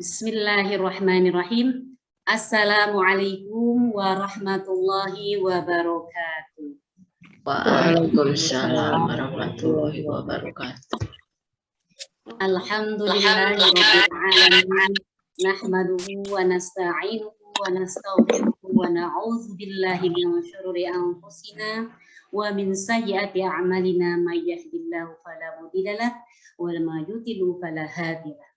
Bismillahirrahmanirrahim. Assalamualaikum warahmatullahi wabarakatuh. Waalaikumsalam warahmatullahi wabarakatuh. Alhamdulillahirabbil alamin. Nahmaduhu wa nasta'inuhu wa nastaghfiruhu wa na'udzu billahi min syururi anfusina wa min sayyiati a'malina may yahdihillahu fala mudilla lahu wa may yudlil fala hadiya lahu.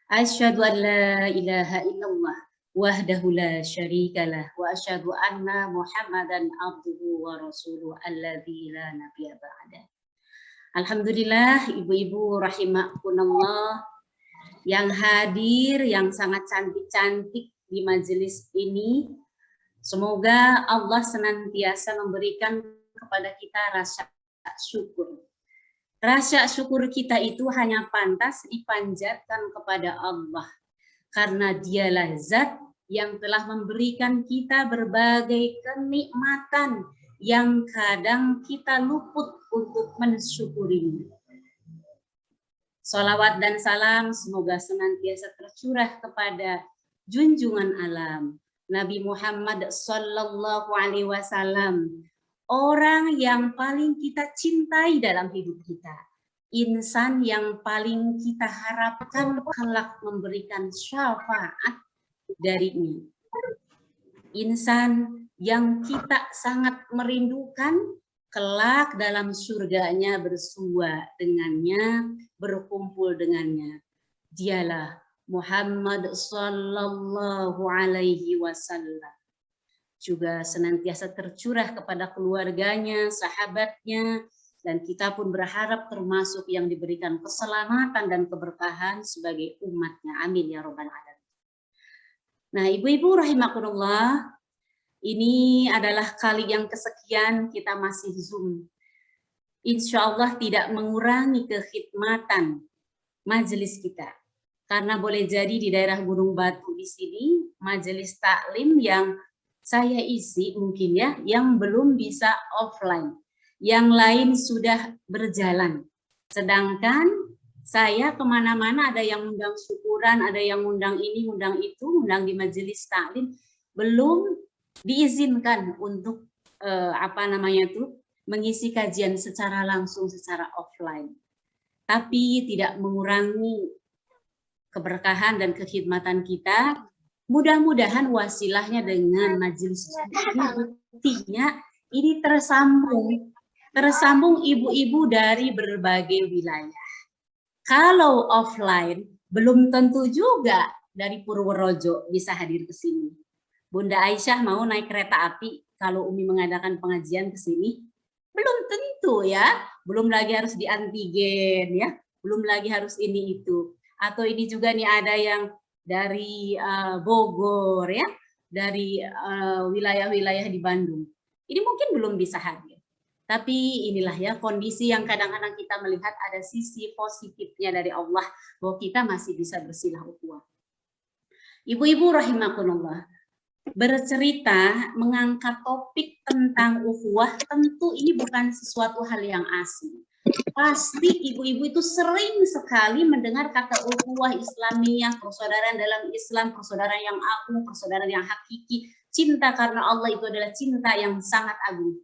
Asyhadu an la ilaha illallah wahdahu la syarikalah wa asyhadu anna Muhammadan abduhu wa rasuluhu alladzi la nabiyya ba'da. Alhamdulillah, ibu-ibu rahimakumullah yang hadir, yang sangat cantik-cantik di majelis ini. Semoga Allah senantiasa memberikan kepada kita rasa syukur. Rasa syukur kita itu hanya pantas dipanjatkan kepada Allah, karena Dialah Zat yang telah memberikan kita berbagai kenikmatan yang kadang kita luput untuk mensyukurinya. Salawat dan salam semoga senantiasa tercurah kepada junjungan alam Nabi Muhammad Sallallahu Alaihi Wasallam, orang yang paling kita cintai dalam hidup kita, insan yang paling kita harapkan kelak memberikan syafaat darinya, insan yang kita sangat merindukan kelak dalam surganya bersua dengannya, berkumpul dengannya. Dialah Muhammad Sallallahu Alaihi Wasallam. Juga senantiasa tercurah kepada keluarganya, sahabatnya, dan kita pun berharap termasuk yang diberikan keselamatan dan keberkahan sebagai umatnya. Amin ya Rabbal Alamin. Nah, ibu-ibu rahimakumullah, ini adalah kali yang kesekian kita masih Zoom. Insya Allah tidak mengurangi kekhidmatan majelis kita. Karena boleh jadi di daerah Gunung Batu di sini, majelis taklim yang saya isi mungkin ya, yang belum bisa offline. Yang lain sudah berjalan. Sedangkan saya kemana-mana ada yang undang syukuran, ada yang undang ini, undang itu, undang di majelis taklim, belum diizinkan untuk mengisi kajian secara langsung, secara offline. Tapi tidak mengurangi keberkahan dan kekhidmatan kita. Mudah-mudahan wasilahnya dengan majelis ini, buktinya ini tersambung ibu-ibu dari berbagai wilayah. Kalau offline belum tentu juga dari Purworejo bisa hadir ke sini. Bunda Aisyah mau naik kereta api kalau Umi mengadakan pengajian ke sini? Belum tentu ya. Belum lagi harus di antigen ya. Belum lagi harus ini itu. Atau ini juga nih ada yang dari Bogor ya, dari wilayah-wilayah di Bandung. Ini mungkin belum bisa hadir. Tapi inilah ya kondisi yang kadang-kadang kita melihat ada sisi positifnya dari Allah bahwa kita masih bisa bersilah ukhuwah. Ibu-ibu rahimakumullah, bercerita mengangkat topik tentang ukhuwah tentu ini bukan sesuatu hal yang asing. Pasti ibu-ibu itu sering sekali mendengar kata ukhuwah Islamiyah, persaudaraan dalam Islam, persaudaraan yang agung, persaudaraan yang hakiki, cinta karena Allah itu adalah cinta yang sangat agung.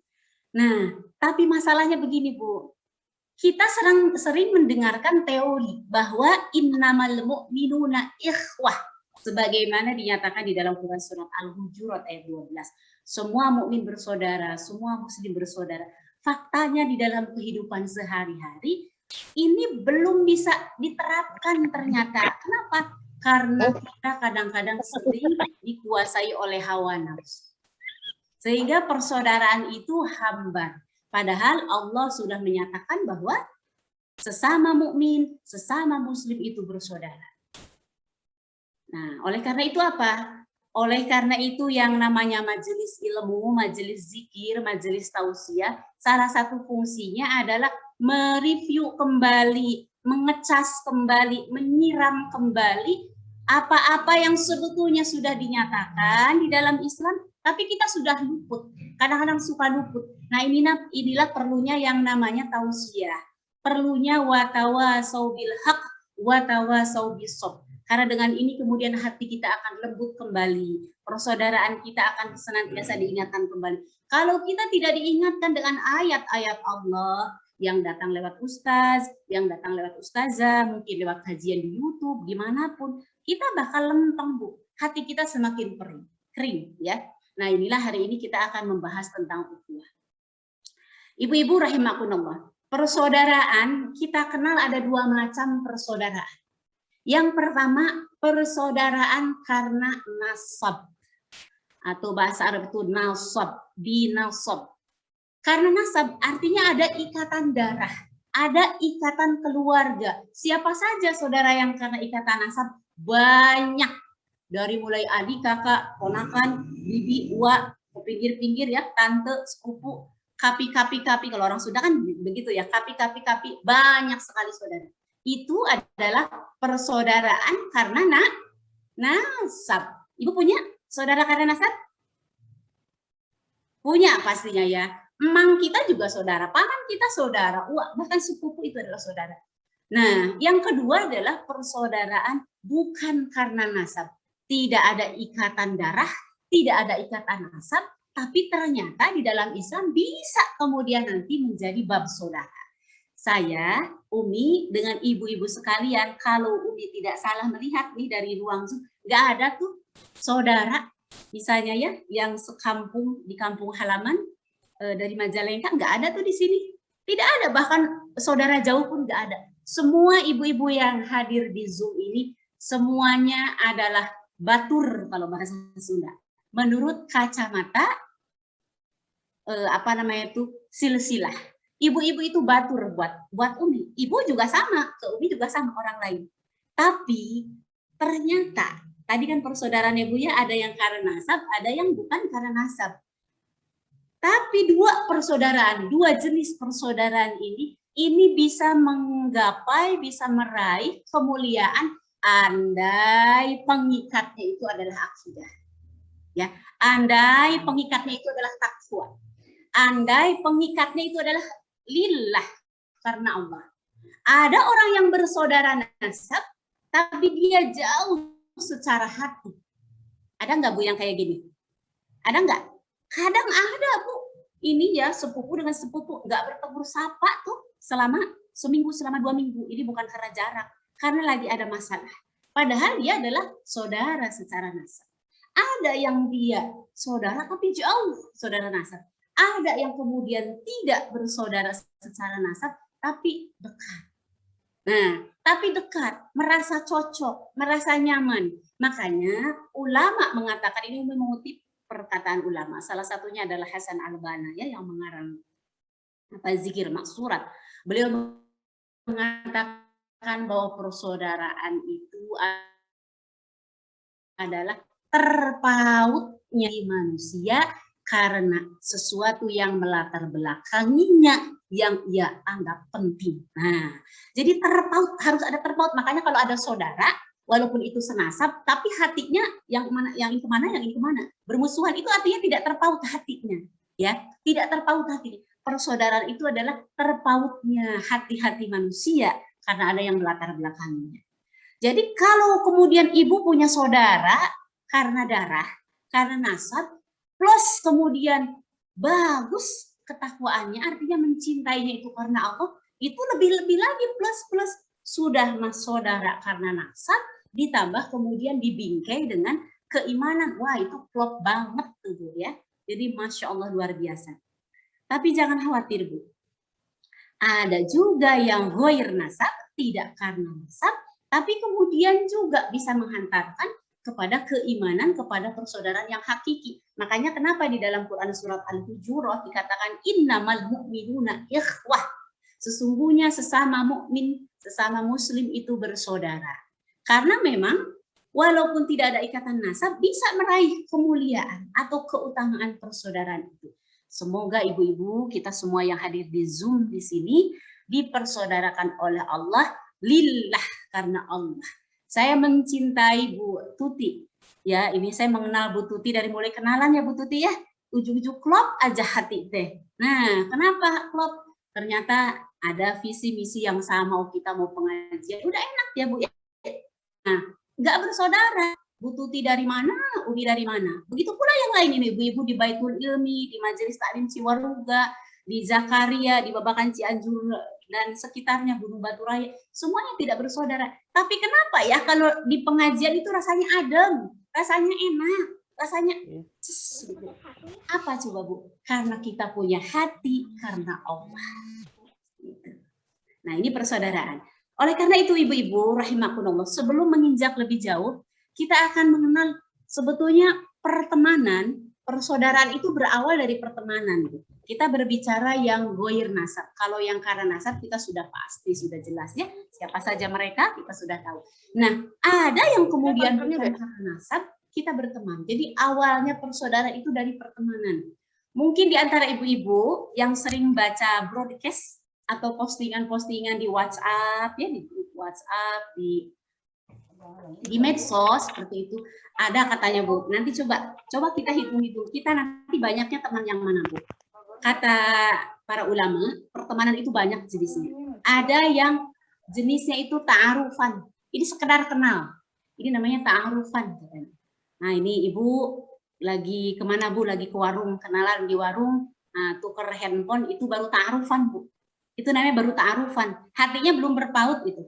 Nah, tapi masalahnya begini Bu, kita sering mendengarkan teori bahwa innamal mu'minuna ikhwah, sebagaimana dinyatakan di dalam Quran surat Al-Hujurat ayat 12. Semua mukmin bersaudara, semua muslim bersaudara. Faktanya di dalam kehidupan sehari-hari ini belum bisa diterapkan ternyata. Kenapa? Karena kita kadang-kadang sering dikuasai oleh hawa nafsu. Sehingga persaudaraan itu hambar. Padahal Allah sudah menyatakan bahwa sesama mukmin, sesama muslim itu bersaudara. Nah, oleh karena itu apa? Oleh karena itu yang namanya majelis ilmu, majelis zikir, majelis tausiah, salah satu fungsinya adalah mereview kembali, mengecas kembali, menyiram kembali apa-apa yang sebetulnya sudah dinyatakan di dalam Islam, tapi kita sudah luput. Kadang-kadang suka luput. Nah, inilah perlunya yang namanya tausiah. Perlunya watawasau bil haq, watawasau bis sabr. Karena dengan ini kemudian hati kita akan lembut kembali, persaudaraan kita akan senantiasa diingatkan kembali. Kalau kita tidak diingatkan dengan ayat-ayat Allah yang datang lewat ustaz, yang datang lewat ustazah, mungkin lewat kajian di YouTube, dimanapun, kita bakal lempeng, Bu. Hati kita semakin kering, ya. Nah, inilah hari ini kita akan membahas tentang ukhuwah. Ibu-ibu rahimakumullah, persaudaraan kita kenal ada dua macam persaudaraan. Yang pertama, persaudaraan karena nasab, atau bahasa Arab itu nasab, binasab. Karena nasab artinya ada ikatan darah, ada ikatan keluarga. Siapa saja saudara yang karena ikatan nasab? Banyak. Dari mulai adik, kakak, ponakan, bibi, uwa, ke pinggir-pinggir ya, tante, sepupu, kapi. Kalau orang Sunda kan begitu ya, kapi. Banyak sekali saudara. Itu adalah persaudaraan karena nasab. Ibu punya saudara karena nasab? Punya pastinya ya. Emang kita juga saudara, paman kita saudara, bahkan sepupu itu adalah saudara. Nah, yang kedua adalah persaudaraan bukan karena nasab. Tidak ada ikatan darah, tidak ada ikatan nasab, tapi ternyata di dalam Islam bisa kemudian nanti menjadi bab saudara. Saya, Umi, dengan ibu-ibu sekalian, kalau Umi tidak salah melihat nih dari ruang Zoom, nggak ada tuh saudara, misalnya ya, yang sekampung di kampung halaman, dari Majalengka, nggak ada tuh di sini. Tidak ada, bahkan saudara jauh pun nggak ada. Semua ibu-ibu yang hadir di Zoom ini, semuanya adalah batur kalau bahasa Sunda. Menurut kacamata, silsilah. Ibu-ibu itu batur buat Umi. Ibu juga sama, ke Umi juga sama orang lain. Tapi ternyata, tadi kan persaudaraan ibu ya, ada yang karena nasab, ada yang bukan karena nasab. Tapi dua jenis persaudaraan ini bisa menggapai, bisa meraih kemuliaan andai pengikatnya itu adalah akidah. Ya, andai pengikatnya itu adalah takwa. Andai pengikatnya itu adalah lillah, karena Allah. Ada orang yang bersaudara nasab, tapi dia jauh secara hati. Ada nggak Bu yang kayak gini? Ada nggak? Kadang ada Bu, ini ya sepupu dengan sepupu nggak bertemu sapa tuh selama seminggu, selama 2 minggu. Ini bukan karena jarak, karena lagi ada masalah. Padahal dia adalah saudara secara nasab. Ada yang dia saudara tapi jauh saudara nasab. Ada yang kemudian tidak bersaudara secara nasab tapi dekat. Nah, tapi dekat, merasa cocok, merasa nyaman. Makanya ulama mengatakan, ini mengutip perkataan ulama, salah satunya adalah Hasan Al-Banna ya, yang mengarang zikir maksurat. Beliau mengatakan bahwa persaudaraan itu adalah terpautnya manusia karena sesuatu yang melatar belakanginya yang ia anggap penting. Nah, jadi terpaut, harus ada terpaut. Makanya kalau ada saudara, walaupun itu senasab, tapi hatinya yang ini kemana, bermusuhan, itu artinya tidak terpaut hatinya, ya, tidak terpaut hatinya. Persaudaraan itu adalah terpautnya hati-hati manusia karena ada yang melatar belakanginya. Jadi kalau kemudian ibu punya saudara karena darah, karena nasab, plus kemudian bagus ketakwaannya, artinya mencintainya itu karena Allah, itu lebih-lebih lagi plus sudah mas saudara karena nasab, ditambah kemudian dibingkai dengan keimanan. Wah, itu klop banget tuh Bu ya. Jadi Masya Allah luar biasa. Tapi jangan khawatir Bu. Ada juga yang ghair nasab, tidak karena nasab, tapi kemudian juga bisa menghantarkan kepada keimanan, kepada persaudaraan yang hakiki. Makanya kenapa di dalam Quran surat Al-Hujurat dikatakan innamal mu'minuna ikhwah. Sesungguhnya sesama mukmin, sesama muslim itu bersaudara. Karena memang walaupun tidak ada ikatan nasab, bisa meraih kemuliaan atau keutamaan persaudaraan itu. Semoga ibu-ibu kita semua yang hadir di Zoom di sini dipersaudarakan oleh Allah lillah, karena Allah. Saya mencintai Bu Tuti. Ya, ini saya mengenal Bu Tuti dari mulai kenalan ya Bu Tuti ya. Ujung-ujung klop aja hati deh. Nah, kenapa klop? Ternyata ada visi misi yang sama. Oh, kita mau pengajian. Udah enak ya Bu ya. Nah, nggak bersaudara. Bu Tuti dari mana, Umi dari mana. Begitu pula yang lain ini, ibu-ibu di Baitul Ilmi, di Majelis Taklim Ciwaruga, di Zakaria, di Babakan Cianjur dan sekitarnya, Gunung Batu Raya, semuanya tidak bersaudara. Tapi kenapa ya kalau di pengajian itu rasanya adem, rasanya enak, rasanya apa coba Bu? Karena kita punya hati karena Allah. Nah, ini persaudaraan. Oleh karena itu ibu-ibu rahimakumullah, sebelum menginjak lebih jauh, kita akan mengenal sebetulnya pertemanan, persaudaraan itu berawal dari pertemanan. Kita berbicara yang goir nasab. Kalau yang karena nasab kita sudah pasti, sudah jelas ya. Siapa saja mereka kita sudah tahu. Nah, ada yang kemudian bukan karena nasab, kita berteman. Jadi awalnya persaudaraan itu dari pertemanan. Mungkin di antara ibu-ibu yang sering baca broadcast atau postingan-postingan di WhatsApp, ya di grup WhatsApp, di medsos seperti itu, ada katanya Bu. Nanti coba kita hitung-hitung, kita nanti banyaknya teman yang mana Bu? Kata para ulama, pertemanan itu banyak jenisnya. Ada yang jenisnya itu ta'arufan. Ini sekedar kenal. Ini namanya ta'arufan. Nah ini Ibu lagi kemana Bu? Lagi ke warung, kenalan di warung, nah, tuker handphone, itu baru ta'arufan Bu. Itu namanya baru ta'arufan. Hatinya belum berpaut gitu.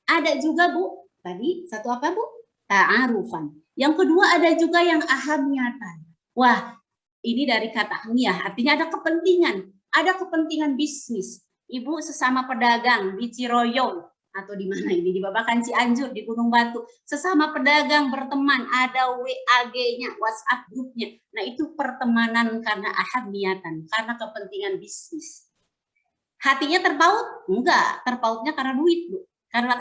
Ada juga Bu, tadi satu apa Bu? Ta'arufan. Yang kedua ada juga yang ahamiyatan. Wah, ini dari kata ahmiyah, artinya ada kepentingan. Ada kepentingan bisnis. Ibu sesama pedagang di Ciroyong, atau di mana ini, di Babakan Cianjur, di Gunung Batu. Sesama pedagang berteman, ada WAG-nya, WhatsApp grupnya. Nah itu pertemanan karena ahamiyatan, karena kepentingan bisnis. Hatinya terpaut? Enggak, terpautnya karena duit Bu. Karena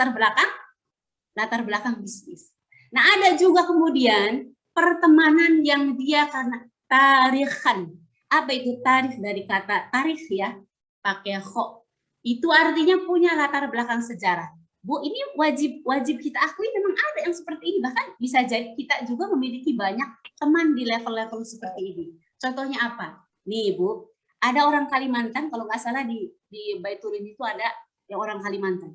latar belakang bisnis. Nah ada juga kemudian pertemanan yang dia karena tarikhan. Apa itu tarikh? Dari kata tarikh ya, pakai kho. Itu artinya punya latar belakang sejarah. Bu, ini wajib kita akui memang ada yang seperti ini. Bahkan bisa jadi kita juga memiliki banyak teman di level-level seperti ini. Contohnya apa? Nih Bu, ada orang Kalimantan, kalau nggak salah di Baitul Ilmi itu ada yang orang Kalimantan.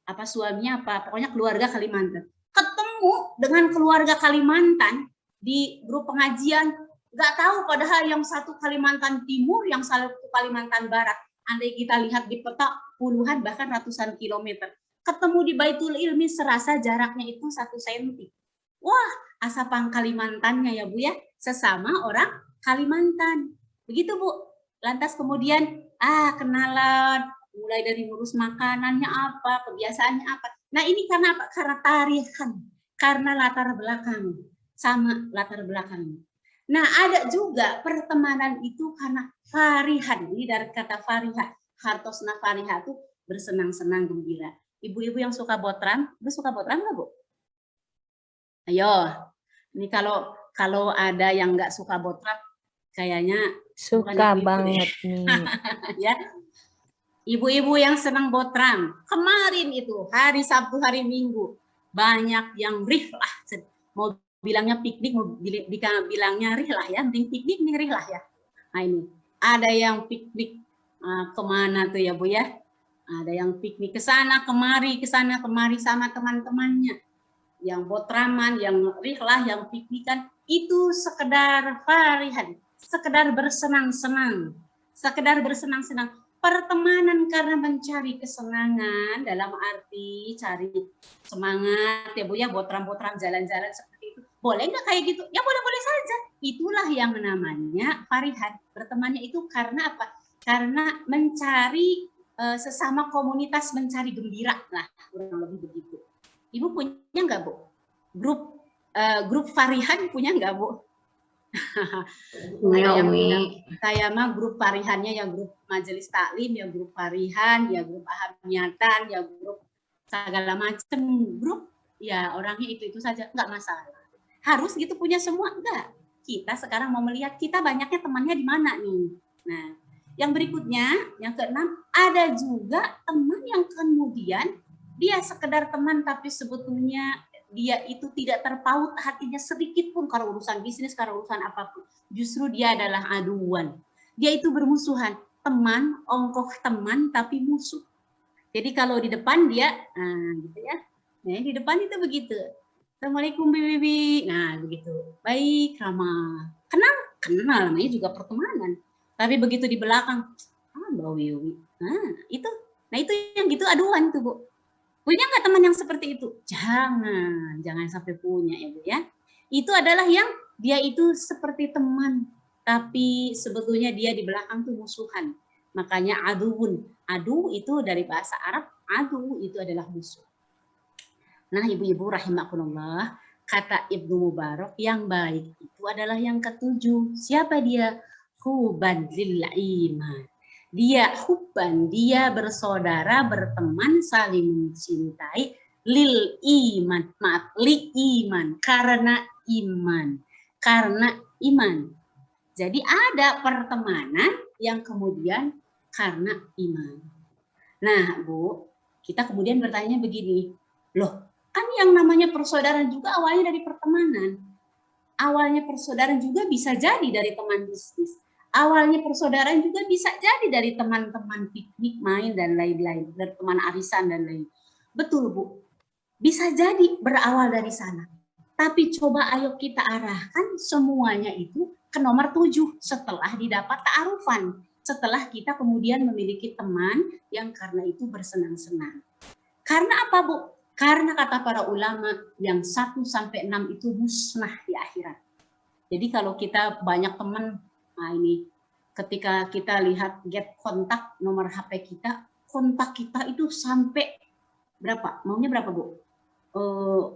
Apa suaminya apa, pokoknya keluarga Kalimantan. Ketemu dengan keluarga Kalimantan di grup pengajian, nggak tahu padahal yang satu Kalimantan Timur, yang satu Kalimantan Barat. Andai kita lihat di peta puluhan bahkan ratusan kilometer. Ketemu di Baitul Ilmi serasa jaraknya itu 1 senti. Wah, asapang Kalimantannya ya Bu ya, sesama orang Kalimantan. Begitu Bu. Lantas kemudian kenalan, mulai dari ngurus makanannya apa, kebiasaannya apa. Nah ini karena apa? Karena tarikan, karena latar belakang, sama latar belakang. Nah ada juga pertemanan itu karena farihan. Ini dari kata fariha, hartosna fariha itu bersenang-senang gembira. Ibu-ibu yang suka botram, Ibu suka botram nggak Bu? Ayo, ini kalau ada yang nggak suka botram, kayaknya suka banget nih. Ya, ibu-ibu yang senang botram, kemarin itu hari Sabtu, hari Minggu, banyak yang rihlah. Mau bilangnya piknik, mau bilangnya rihlah ya, penting piknik nih rihlah ya. Nah ini, ada yang piknik kemana tuh ya Bu ya? Ada yang piknik ke sana kemari sama teman-temannya. Yang botraman, yang rihlah, yang piknikan, itu sekedar farihan, sekedar bersenang-senang, pertemanan karena mencari kesenangan, dalam arti cari semangat ya Bu ya, botram-botram jalan-jalan seperti itu. Boleh nggak kayak gitu? Ya boleh-boleh saja. Itulah yang namanya farihan. Bertemannya itu karena apa? Karena mencari sesama komunitas, mencari gembira lah, kurang lebih begitu. Ibu punya nggak Bu? Grup farihan punya nggak Bu? Saya mah grup farihannya ya grup majelis taklim, ya grup farihan, ya grup ahamiyatan, ya grup segala macam grup, ya orangnya itu saja, nggak masalah. Harus gitu punya semua, enggak. Kita sekarang mau melihat kita banyaknya temannya di mana nih. Nah, yang berikutnya, yang keenam, ada juga teman yang kemudian dia sekedar teman tapi sebetulnya dia itu tidak terpaut hatinya sedikit pun karena urusan bisnis, karena urusan apapun. Justru dia adalah aduan. Dia itu bermusuhan. Teman, ongkoh teman tapi musuh. Jadi kalau di depan dia, gitu ya. Nah, di depan itu begitu. Assalamualaikum Bibi. Nah, begitu. Baik, Rama. Kenal namanya juga pertemanan. Tapi begitu di belakang, Mbak Wiwi. Nah itu yang gitu aduan tuh, Bu. Punya nggak teman yang seperti itu? Jangan sampai punya ya, Bu ya. Itu adalah yang dia itu seperti teman, tapi sebetulnya dia di belakang tuh musuhan. Makanya aduun. Adu itu dari bahasa Arab, adu itu adalah musuh. Nah, ibu-ibu rahimakumullah, kata Ibnu Mubarak, yang baik itu adalah yang ketujuh. Siapa dia? Huban lil iman. Dia hubban, dia bersaudara, berteman, saling mencintai, lil iman, maaf, li iman, karena iman. Karena iman. Jadi ada pertemanan yang kemudian karena iman. Nah, Bu, kita kemudian bertanya begini, loh, kan yang namanya persaudaraan juga awalnya dari pertemanan. Awalnya persaudaraan juga bisa jadi dari teman bisnis. Awalnya persaudaraan juga bisa jadi dari teman-teman piknik, main, dan lain-lain. Dari teman arisan dan lain. Betul, Bu. Bisa jadi berawal dari sana. Tapi coba ayo kita arahkan semuanya itu ke nomor 7 setelah didapat ta'arufan. Setelah kita kemudian memiliki teman yang karena itu bersenang-senang. Karena apa, Bu? Karena kata para ulama yang 1 sampai 6 itu musnah di akhirat. Jadi kalau kita banyak teman, nah ini ketika kita lihat get kontak nomor HP kita, kontak kita itu sampai berapa? Maunya berapa, Bu?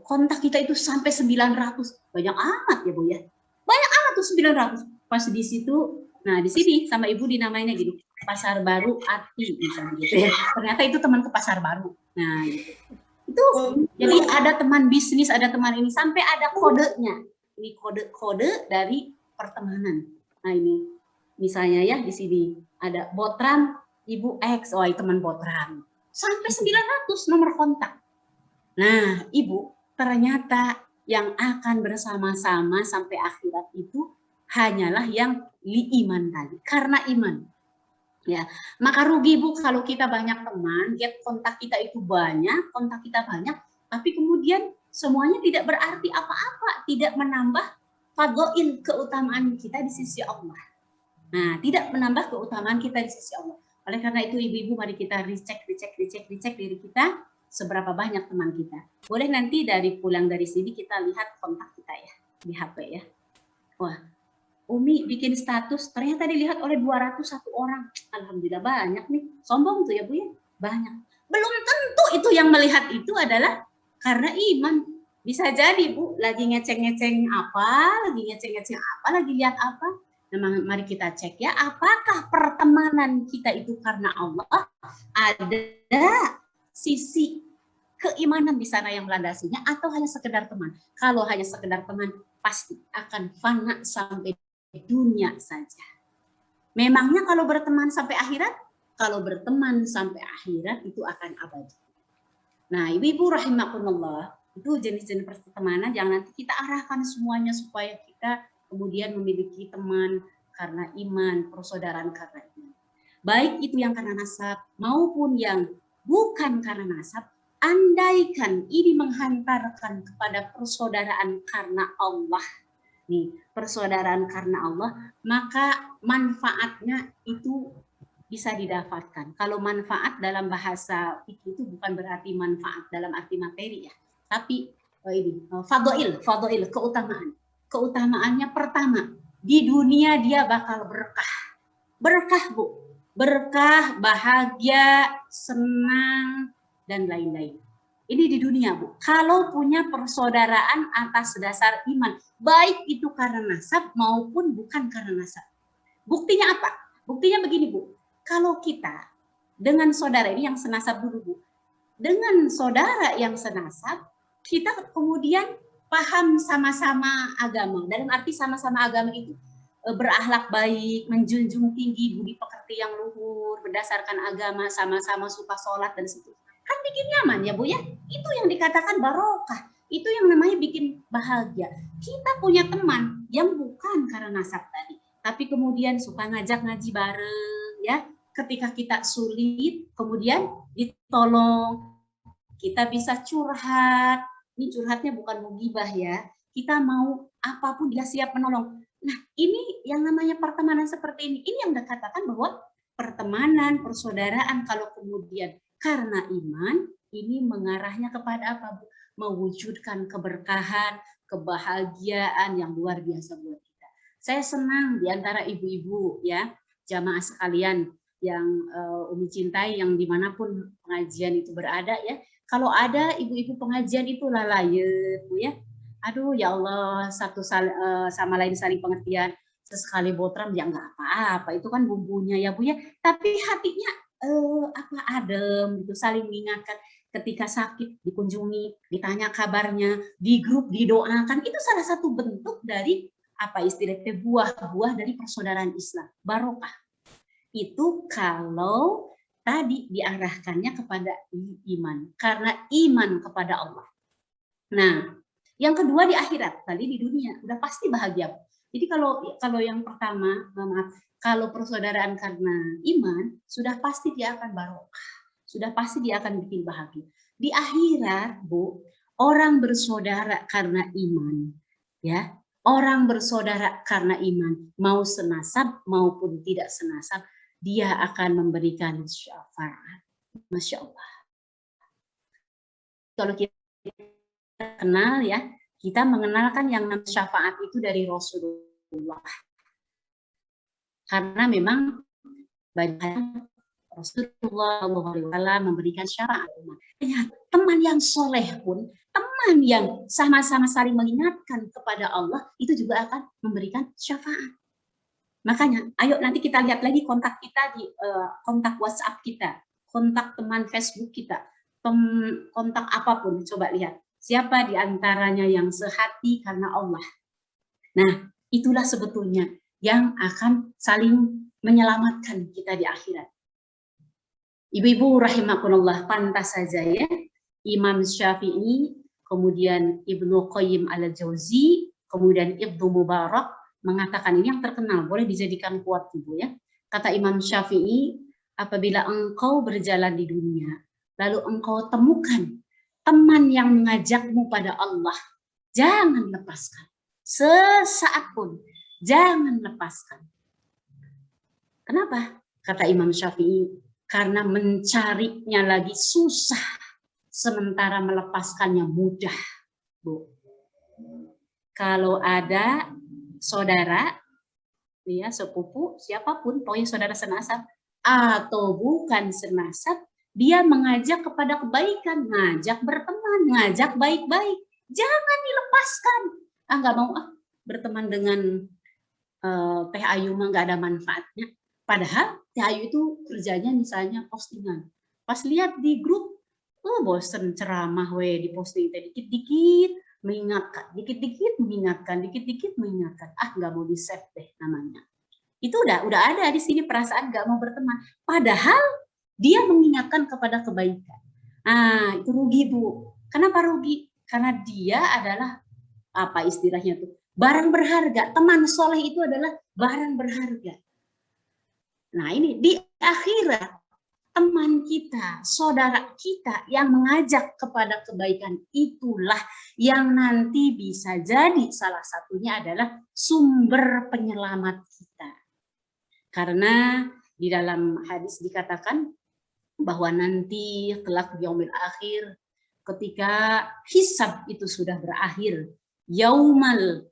Kontak kita itu sampai 900. Banyak amat ya, Bu ya. Banyak amat tuh 900. Pas di situ, nah di sini sama Ibu dinamainnya gini, Pasar Baru Ati misalnya gitu ya. Ternyata itu teman ke Pasar Baru. Nah, gitu. Itu jadi ada teman bisnis, ada teman ini, sampai ada kodenya. Ini kode-kode dari pertemanan. Nah ini misalnya ya di sini ada Botram Ibu X, oh teman Botram. Sampai 900 nomor kontak. Nah Ibu, ternyata yang akan bersama-sama sampai akhirat itu hanyalah yang li iman tadi, karena iman. Ya, maka rugi Bu kalau kita banyak teman, get kontak kita itu banyak, kontak kita banyak, tapi kemudian semuanya tidak berarti apa-apa, tidak menambah fadhil keutamaan kita di sisi Allah. Nah, tidak menambah keutamaan kita di sisi Allah. Oleh karena itu ibu-ibu mari kita dicek diri kita seberapa banyak teman kita. Boleh nanti dari pulang dari sini kita lihat kontak kita ya di HP ya. Wah, Umi bikin status, ternyata dilihat oleh 201 orang. Alhamdulillah banyak nih. Sombong tuh ya Bu ya? Banyak. Belum tentu itu yang melihat itu adalah karena iman. Bisa jadi Bu, lagi ngeceng-ngeceng apa, lagi lihat apa. Nah, mari kita cek ya, apakah pertemanan kita itu karena Allah ada sisi keimanan di sana yang melandasinya atau hanya sekedar teman. Kalau hanya sekedar teman, pasti akan fana sampai dunia saja. Memangnya kalau berteman sampai akhirat? Kalau berteman sampai akhirat itu akan abadi. Nah, ibu-ibu rahimakumullah, itu jenis-jenis pertemanan yang nanti kita arahkan semuanya supaya kita kemudian memiliki teman karena iman, persaudaraan karena iman. Baik itu yang karena nasab maupun yang bukan karena nasab, andaikan ini menghantarkan kepada persaudaraan karena Allah. Nih, persaudaraan karena Allah, maka manfaatnya itu bisa didapatkan. Kalau manfaat dalam bahasa fikih itu bukan berarti manfaat dalam arti materi ya, tapi ini fadhil, keutamaan. Keutamaannya pertama, di dunia dia bakal berkah. Berkah, Bu. Berkah, bahagia, senang dan lain-lain. Ini di dunia, Bu. Kalau punya persaudaraan atas dasar iman, baik itu karena nasab maupun bukan karena nasab. Buktinya apa? Buktinya begini, Bu. Kalau kita dengan saudara ini yang senasab dulu, Bu. Dengan saudara yang senasab, kita kemudian paham sama-sama agama. Dalam arti sama-sama agama itu berakhlak baik, menjunjung tinggi budi pekerti yang luhur, berdasarkan agama, sama-sama suka sholat dan seterusnya. Kan bikin nyaman ya Bu ya. Itu yang dikatakan barokah. Itu yang namanya bikin bahagia. Kita punya teman yang bukan karena nasab tadi, tapi kemudian suka ngajak ngaji bareng ya. Ketika kita sulit, kemudian ditolong, kita bisa curhat, ini curhatnya bukan mau gibah ya. Kita mau apapun dia siap menolong. Nah, ini yang namanya pertemanan seperti ini yang dikatakan bahwa pertemanan, persaudaraan kalau kemudian karena iman, ini mengarahnya kepada apa, Bu? Mewujudkan keberkahan, kebahagiaan yang luar biasa buat kita. Saya senang di antara ibu-ibu ya, jamaah sekalian yang Umi cintai, yang dimanapun pengajian itu berada ya. Kalau ada ibu-ibu pengajian itu lalayet, Bu ya. Aduh ya Allah, satu sama lain saling pengertian, sesekali botram ya nggak apa-apa, itu kan bumbunya ya Bu ya. Tapi hatinya adem gitu, saling mengingatkan ketika sakit dikunjungi, ditanya kabarnya, di grup didoakan, itu salah satu bentuk dari apa istilahnya buah-buah dari persaudaraan Islam, barokah. Itu kalau tadi diarahkannya kepada iman, karena iman kepada Allah. Nah, yang kedua di akhirat, tadi di dunia udah pasti bahagia. Jadi kalau yang pertama, maaf, kalau persaudaraan karena iman, sudah pasti dia akan barokah, sudah pasti dia akan bikin bahagia. Di akhirat, Bu, orang bersaudara karena iman, ya, orang bersaudara karena iman, mau senasab maupun tidak senasab, dia akan memberikan syafaat. Masya Allah. Kalau kita kenal ya, kita mengenalkan yang namanya syafaat itu dari Rasulullah. Karena memang banyak Rasulullah SAW memberikan syafaat. Teman yang soleh pun, teman yang sama-sama saling mengingatkan kepada Allah, itu juga akan memberikan syafaat. Makanya, ayo nanti kita lihat lagi kontak kita di kontak WhatsApp kita, kontak teman Facebook kita, kontak apapun, coba lihat. Siapa di antaranya yang sehati karena Allah. Nah, itulah sebetulnya yang akan saling menyelamatkan kita di akhirat. Ibu-ibu rahimakumullah, pantas saja ya, Imam Syafi'i, kemudian Ibnu Qayyim al-Jauzi, kemudian Ibnu Mubarak, mengatakan ini yang terkenal, boleh dijadikan quote Ibu ya. Kata Imam Syafi'i, apabila engkau berjalan di dunia, lalu engkau temukan teman yang mengajakmu pada Allah, jangan lepaskan. Sesaat pun, jangan lepaskan. Kenapa? Kata Imam Syafi'i, karena mencarinya lagi susah, sementara melepaskannya mudah. Bu. Kalau ada saudara, ya, sepupu, siapapun, pokoknya saudara senasab, atau bukan senasab, dia mengajak kepada kebaikan, ngajak berteman, ngajak baik-baik, jangan dilepaskan. Nggak mau berteman dengan Teh Ayu mah nggak ada manfaatnya. Padahal Teh Ayu itu kerjanya misalnya postingan. Pas lihat di grup, bosen ceramah di posting dikit-dikit mengingatkan, dikit-dikit mengingatkan, dikit-dikit mengingatkan. Nggak mau di-save deh namanya. Itu udah ada di sini perasaan nggak mau berteman. Padahal dia mengingatkan kepada kebaikan. Itu rugi, Bu. Kenapa rugi? Karena dia adalah apa istilahnya tuh? Barang berharga. Teman soleh itu adalah barang berharga. Nah, ini di akhirat teman kita, saudara kita yang mengajak kepada kebaikan, itulah yang nanti bisa jadi salah satunya adalah sumber penyelamat kita. Karena di dalam hadis dikatakan bahwa nanti kelak di yaumil akhir, ketika hisab itu sudah berakhir, yaumil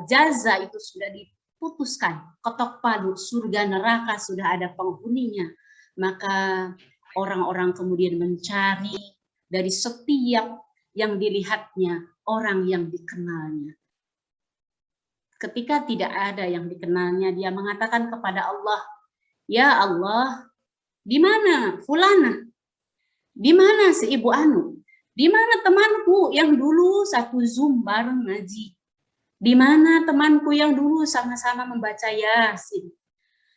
jaza itu sudah diputuskan, ketok palu, surga neraka sudah ada penghuninya, maka orang-orang kemudian mencari dari setiap yang dilihatnya orang yang dikenalnya. Ketika tidak ada yang dikenalnya, dia mengatakan kepada Allah, ya Allah, di mana fulana? Di mana si Ibu Anu? Di mana temanku yang dulu satu Zoom bareng ngaji? Di mana temanku yang dulu sama-sama membaca Yasin?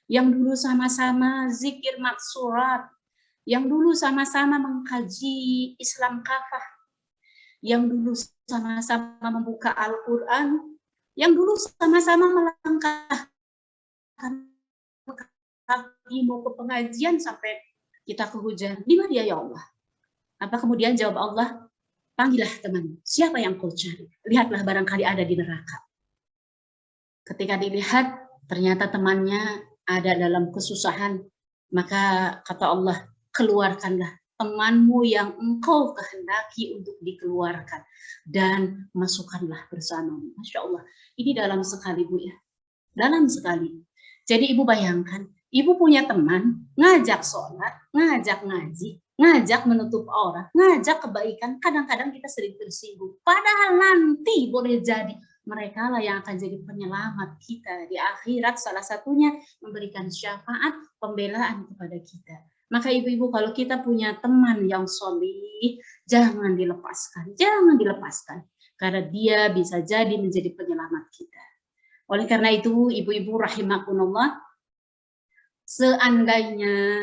Yang dulu sama-sama zikir maksurat? Yang dulu sama-sama mengkaji Islam kafah? Yang dulu sama-sama membuka Al-Quran? Yang dulu sama-sama melangkah kaki mau ke pengajian sampai kita kehujanan. Di mana dia ya Allah? Apa kemudian jawab Allah? Panggillah teman. Siapa yang kau cari? Lihatlah barangkali ada di neraka. Ketika dilihat, ternyata temannya ada dalam kesusahan. Maka kata Allah, keluarkanlah temanmu yang engkau kehendaki untuk dikeluarkan. Dan masukkanlah bersamamu. Masya Allah. Ini dalam sekali, Bu ya. Dalam sekali. Jadi Ibu bayangkan, Ibu punya teman, ngajak sholat, ngajak ngaji, ngajak menutup aurat, ngajak kebaikan. Kadang-kadang kita sering tersinggung. Padahal nanti boleh jadi mereka lah yang akan jadi penyelamat kita di akhirat. Salah satunya memberikan syafaat, pembelaan kepada kita. Maka ibu-ibu, kalau kita punya teman yang solih, jangan dilepaskan. Jangan dilepaskan. Karena dia bisa jadi menjadi penyelamat kita. Oleh karena itu, ibu-ibu rahimakumullah, seandainya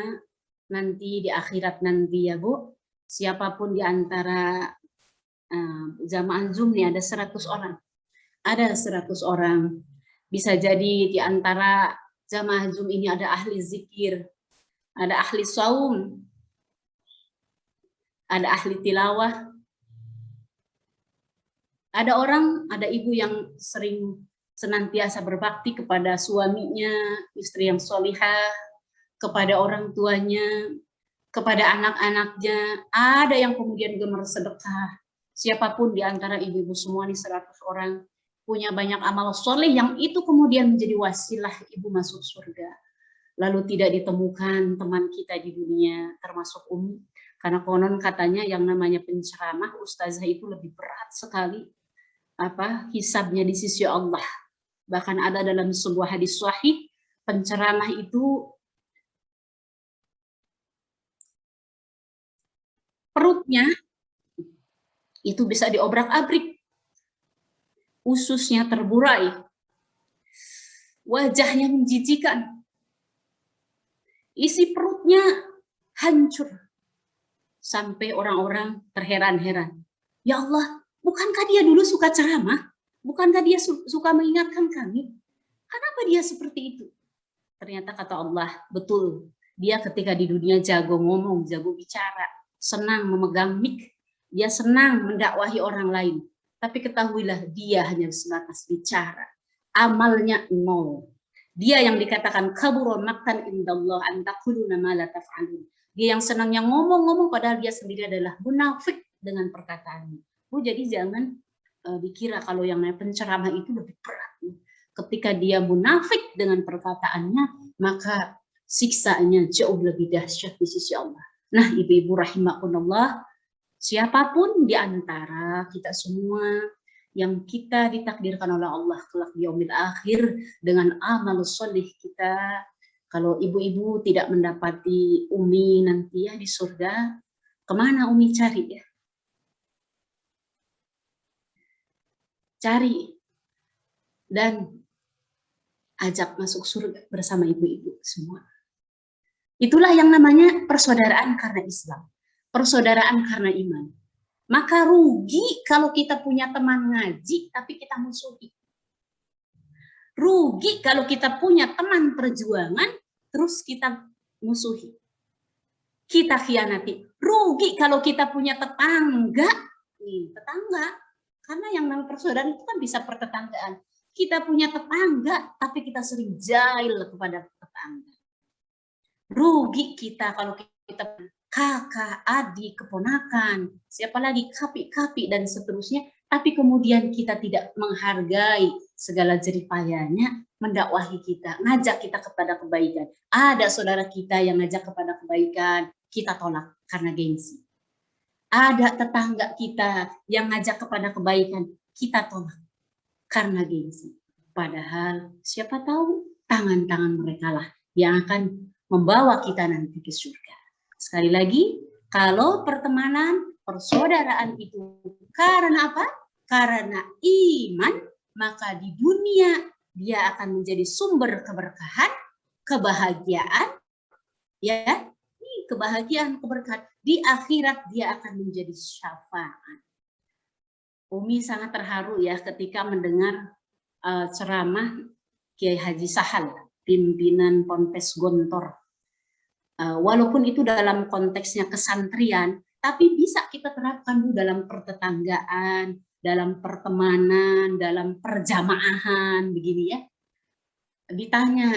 nanti di akhirat nanti ya Bu, siapapun di antara jamaah Zoom nih ada 100 orang. Ada 100 orang. Bisa jadi di antara jamaah Zoom ini ada ahli zikir, ada ahli saum, ada ahli tilawah. Ada orang, ada ibu yang sering senantiasa berbakti kepada suaminya, istri yang solihah, kepada orang tuanya, kepada anak-anaknya. Ada yang kemudian gemar sedekah. Siapapun di antara ibu-ibu semua nih 100 orang punya banyak amal soleh yang itu kemudian menjadi wasilah ibu masuk surga. Lalu tidak ditemukan teman kita di dunia, termasuk Umi. Karena konon katanya yang namanya penceramah, ustazah itu lebih berat sekali hisabnya di sisi Allah. Bahkan ada dalam sebuah hadis sahih, penceramah itu perutnya itu bisa diobrak-abrik, ususnya terburai, wajahnya menjijikan, isi perutnya hancur, sampai orang-orang terheran-heran. Ya Allah, bukankah dia dulu suka ceramah? Bukankah dia suka mengingatkan kami? Kenapa dia seperti itu? Ternyata kata Allah, betul. Dia ketika di dunia jago ngomong, jago bicara, senang memegang mic, dia senang mendakwahi orang lain. Tapi ketahuilah dia hanya sebatas bicara. Amalnya nol. Dia yang dikatakan kabura maqtan indallah an taquluna ma la taf'alun. Dia yang senangnya ngomong-ngomong padahal dia sendiri adalah munafik dengan perkataannya. Bu, jadi jangan dikira kalau yang namanya penceramah itu lebih berat. Ketika dia munafik dengan perkataannya, maka siksanya jauh lebih dahsyat di sisi Allah. Nah, ibu-ibu rahimakumullah, siapapun di antara kita semua yang kita ditakdirkan oleh Allah kelak di yaumil akhir dengan amal soleh kita, kalau ibu-ibu tidak mendapati Umi nanti ya di surga, kemana Umi cari ya? Cari dan ajak masuk surga bersama ibu-ibu semua. Itulah yang namanya persaudaraan karena Islam, persaudaraan karena iman. Maka rugi kalau kita punya teman ngaji tapi kita musuhi. Rugi kalau kita punya teman perjuangan terus kita musuhi. Kita khianati. Rugi kalau kita punya tetangga, karena yang namanya persaudaraan itu kan bisa pertetanggaan. Kita punya tetangga tapi kita sering jahil kepada tetangga. Rugi kita kalau kita kakak, adik, keponakan, siapa lagi, kapi-kapi dan seterusnya, tapi kemudian kita tidak menghargai segala jeripayanya, mendakwahi kita, ngajak kita kepada kebaikan. Ada saudara kita yang ngajak kepada kebaikan, kita tolak karena gengsi. Ada tetangga kita yang ngajak kepada kebaikan, kita tolak karena gengsi. Padahal siapa tahu tangan-tangan mereka lah yang akan membawa kita nanti ke surga. Sekali lagi, kalau pertemanan, persaudaraan itu karena apa? Karena iman, maka di dunia dia akan menjadi sumber keberkahan, kebahagiaan, ya, kebahagiaan, keberkahan. Di akhirat dia akan menjadi syafaat. Umi sangat terharu ya ketika mendengar ceramah Kiai Haji Sahal, pimpinan Ponpes Gontor. Walaupun itu dalam konteksnya kesantrian, tapi bisa kita terapkan Bu dalam pertetanggaan, dalam pertemanan, dalam perjamaahan, begini ya. Ditanya,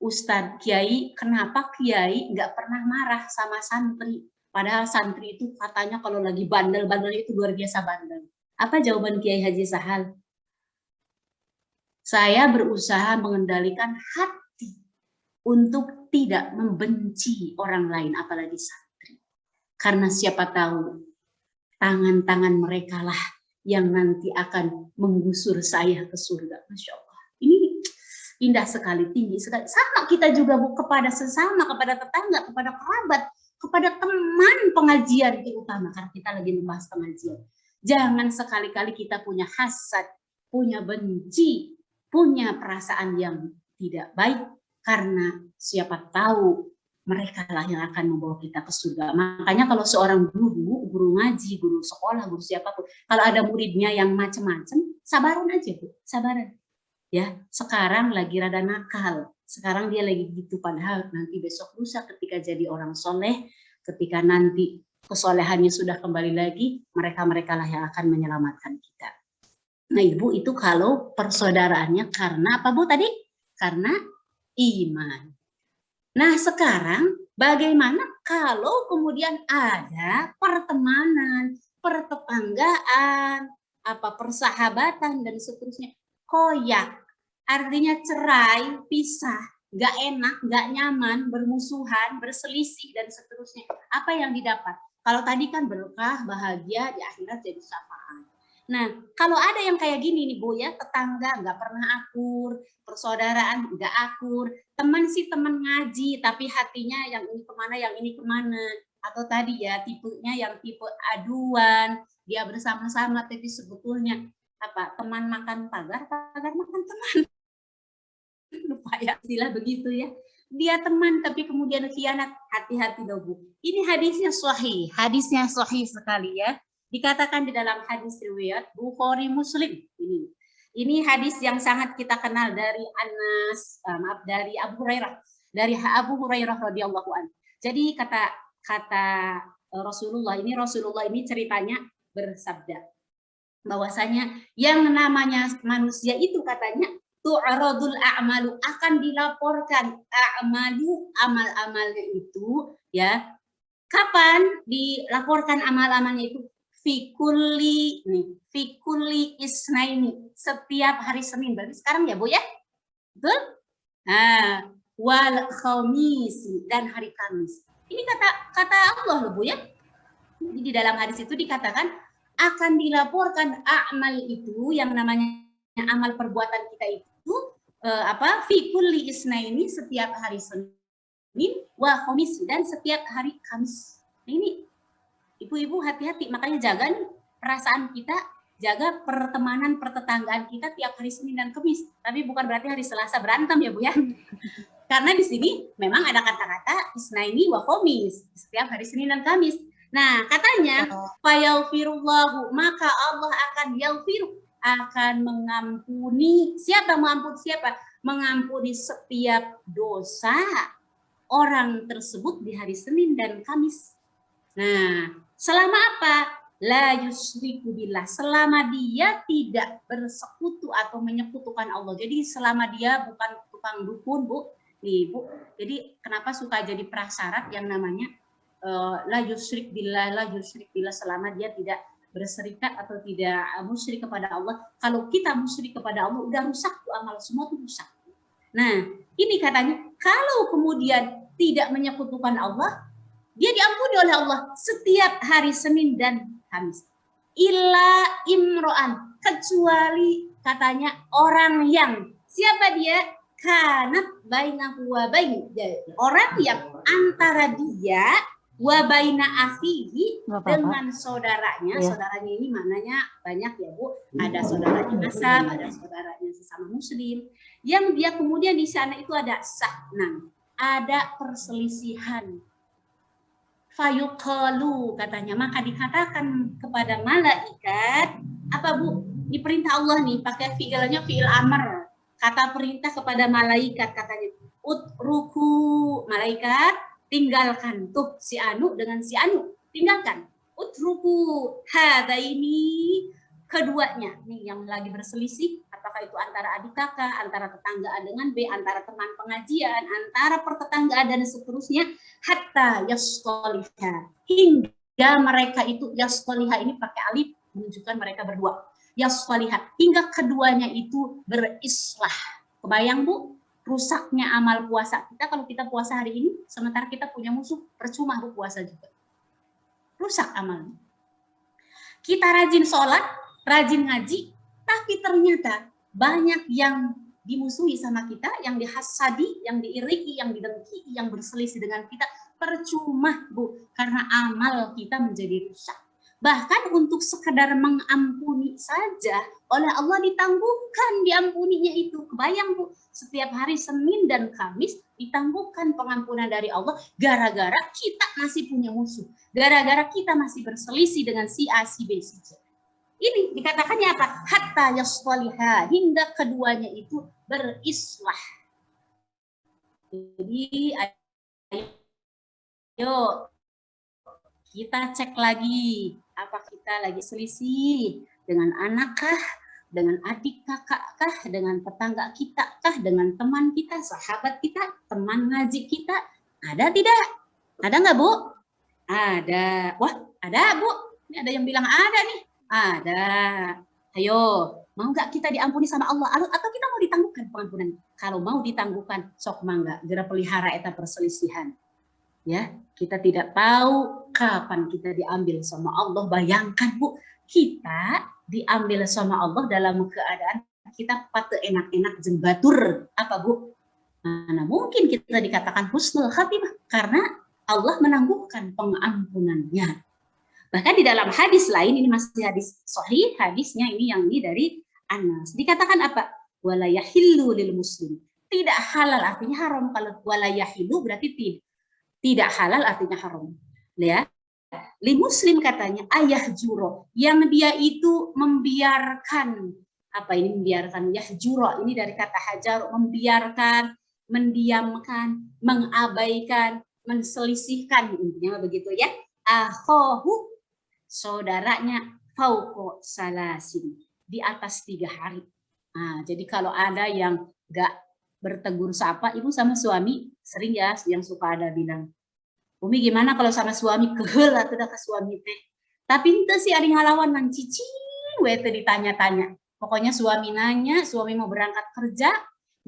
Ustadz Kiai, kenapa Kiai nggak pernah marah sama santri? Padahal santri itu katanya kalau lagi bandel-bandel itu luar biasa bandel. Apa jawaban Kiai Haji Sahal? Saya berusaha mengendalikan hati untuk tidak membenci orang lain, apalagi santri. Karena siapa tahu tangan-tangan mereka lah yang nanti akan menggusur saya ke surga. Masya Allah. Ini indah sekali, tinggi sekali. Sama kita juga Bu, kepada sesama, kepada tetangga, kepada kerabat, kepada teman pengajian terutama, karena kita lagi membahas pengajian. Jangan sekali-kali kita punya hasad, punya benci, punya perasaan yang tidak baik, karena siapa tahu mereka lah yang akan membawa kita ke surga. Makanya kalau seorang guru ngaji, guru sekolah, guru siapapun, kalau ada muridnya yang macam-macam, sabaran aja Bu, sabaran. Ya, sekarang lagi rada nakal, sekarang dia lagi gitu, padahal nanti besok lusa ketika jadi orang soleh, ketika nanti kesolehannya sudah kembali lagi, mereka lah yang akan menyelamatkan kita. Nah Ibu, itu kalau persaudaraannya karena apa Bu tadi? Karena iman. Nah sekarang bagaimana kalau kemudian ada pertemanan, pertetanggaan, persahabatan dan seterusnya, koyak, artinya cerai, pisah, nggak enak, nggak nyaman, bermusuhan, berselisih dan seterusnya. Apa yang didapat? Kalau tadi kan berkah, bahagia, di akhirat jadi syafaat. Nah, kalau ada yang kayak gini nih Bu ya, tetangga nggak pernah akur, persaudaraan nggak akur, teman sih teman ngaji, tapi hatinya yang ini kemana, yang ini kemana. Atau tadi ya, tipenya yang tipe aduan, dia bersama-sama, tapi sebetulnya teman makan pagar, pagar makan teman. Lupa ya, istilah begitu ya. Dia teman, tapi kemudian khianat, hati-hati dong Bu. Ini hadisnya sahih sekali ya. Dikatakan di dalam hadis riwayat Bukhari Muslim ini. Ini hadis yang sangat kita kenal dari dari Abu Hurairah radhiyallahu anhu. Jadi kata Rasulullah ini ceritanya bersabda bahwasanya yang namanya manusia itu katanya tu'radul a'malu, akan dilaporkan amal-amalnya itu ya. Kapan dilaporkan amal-amalnya itu? Fikuli isnaini, setiap hari Senin. Berarti sekarang ya Bu ya, betul? Nah, wal khamis, dan hari Kamis. Ini kata Allah loh Bu ya. Jadi di dalam hadis itu dikatakan akan dilaporkan amal itu, yang namanya amal perbuatan kita itu fikuli isnaini, setiap hari Senin, wa khamis, dan setiap hari Kamis. Nah, ini ibu-ibu hati-hati, makanya jaga nih perasaan kita, jaga pertemanan, pertetanggaan kita tiap hari Senin dan Kamis. Tapi bukan berarti hari Selasa berantem ya Bu ya. Karena di sini memang ada kata-kata isnaini wa khamis, setiap hari Senin dan Kamis. Nah, katanya fayaghfirullahu, maka Allah akan yaghfiru, akan mengampuni. Siapa mengampuni siapa? Mengampuni setiap dosa orang tersebut di hari Senin dan Kamis. Nah, selama apa? La yusyriku billah, selama dia tidak bersekutu atau menyekutukan Allah. Jadi selama dia bukan tukang dukun Bu. Nih Bu, jadi kenapa suka jadi prasyarat yang namanya la yusyrik billah, selama dia tidak berserikat atau tidak musyrik kepada Allah. Kalau kita musyrik kepada Allah, udah rusak tuh amal, semua tuh rusak. Nah, ini katanya kalau kemudian tidak menyekutukan Allah, dia diampuni oleh Allah setiap hari Senin dan Kamis. Illa imro'an, kecuali katanya orang yang, siapa dia? Kanat bainahu wa bain, orang yang antara dia wa baina akhihi, dengan saudaranya. Saudaranya ini maknanya banyak ya Bu. Ada saudaranya nasab, ada saudaranya sesama muslim. Yang dia kemudian di sana itu ada sahnan, ada perselisihan. Fayuqalu, katanya, maka dikatakan kepada malaikat, apa Bu? Diperintah Allah nih, pakai fiilnya fiil amr. Kata perintah kepada malaikat, katanya, utruku, malaikat, tinggalkan tuh si Anu dengan si Anu, tinggalkan. utruku hadaini, keduanya nih yang lagi berselisih, apakah itu antara adik kakak, antara tetangga A dengan B, antara teman pengajian, antara pertetanggaan dan seterusnya, hatta yasqaliha, hingga mereka itu, yasqaliha ini pakai alif menunjukkan mereka berdua, yasqaliha, hingga keduanya itu berislah. Kebayang Bu, rusaknya amal puasa kita kalau kita puasa hari ini sementara kita punya musuh, percuma Bu puasa juga, rusak amalnya. Kita rajin sholat, rajin ngaji, tapi ternyata banyak yang dimusuhi sama kita, yang dihasadi, yang diiriki, yang didengki, yang berselisih dengan kita, percuma Bu, karena amal kita menjadi rusak. Bahkan untuk sekedar mengampuni saja oleh Allah ditangguhkan diampuninya itu. Kebayang Bu, setiap hari Senin dan Kamis ditangguhkan pengampunan dari Allah gara-gara kita masih punya musuh, gara-gara kita masih berselisih dengan si A, si B, si C. Ini dikatakannya apa? Hatta yasqaliha, hingga keduanya itu berislah. Jadi ayo kita cek lagi, apa kita lagi selisih dengan anakkah, dengan adik kakak kah, dengan tetangga kita kah, dengan teman kita, sahabat kita, teman ngaji kita, ada tidak? Ada nggak Bu? Ada. Wah, ada Bu. Ini ada yang bilang ada nih. Ada. Ayo, mau nggak kita diampuni sama Allah? Atau kita mau ditangguhkan pengampunan? Kalau mau ditangguhkan, sok mangga, gera pelihara eta perselisihan. Ya, kita tidak tahu kapan kita diambil sama Allah. Bayangkan Bu, kita diambil sama Allah dalam keadaan kita patut enak-enak jembatur. Apa Bu? Mana mungkin kita dikatakan husnul khatimah, karena Allah menangguhkan pengampunannya. Bahkan di dalam hadis lain, ini masih hadis sahih, hadisnya ini yang ini dari Anas. Dikatakan apa? Wala yahillu lil muslim. Tidak halal artinya haram. Kalau wala yahillu berarti tidak halal artinya haram. Ya. Li muslim katanya ayah juro, yang dia itu membiarkan, apa ini membiarkan, yahjuro ini dari kata hajar, membiarkan, mendiamkan, mengabaikan, menselisihkan, intinya begitu ya. Akhohu, saudaranya, fauqo salasin, di atas 3 hari. Nah, jadi kalau ada yang gak bertegur sapa, ibu sama suami sering ya yang suka ada bilang, Umi gimana kalau sama suami kehel atau udah ke suami teh. Tapi ente sih ada ngalawan nang cicing we teh ditanya-tanya. Pokoknya suami nanya, suami mau berangkat kerja,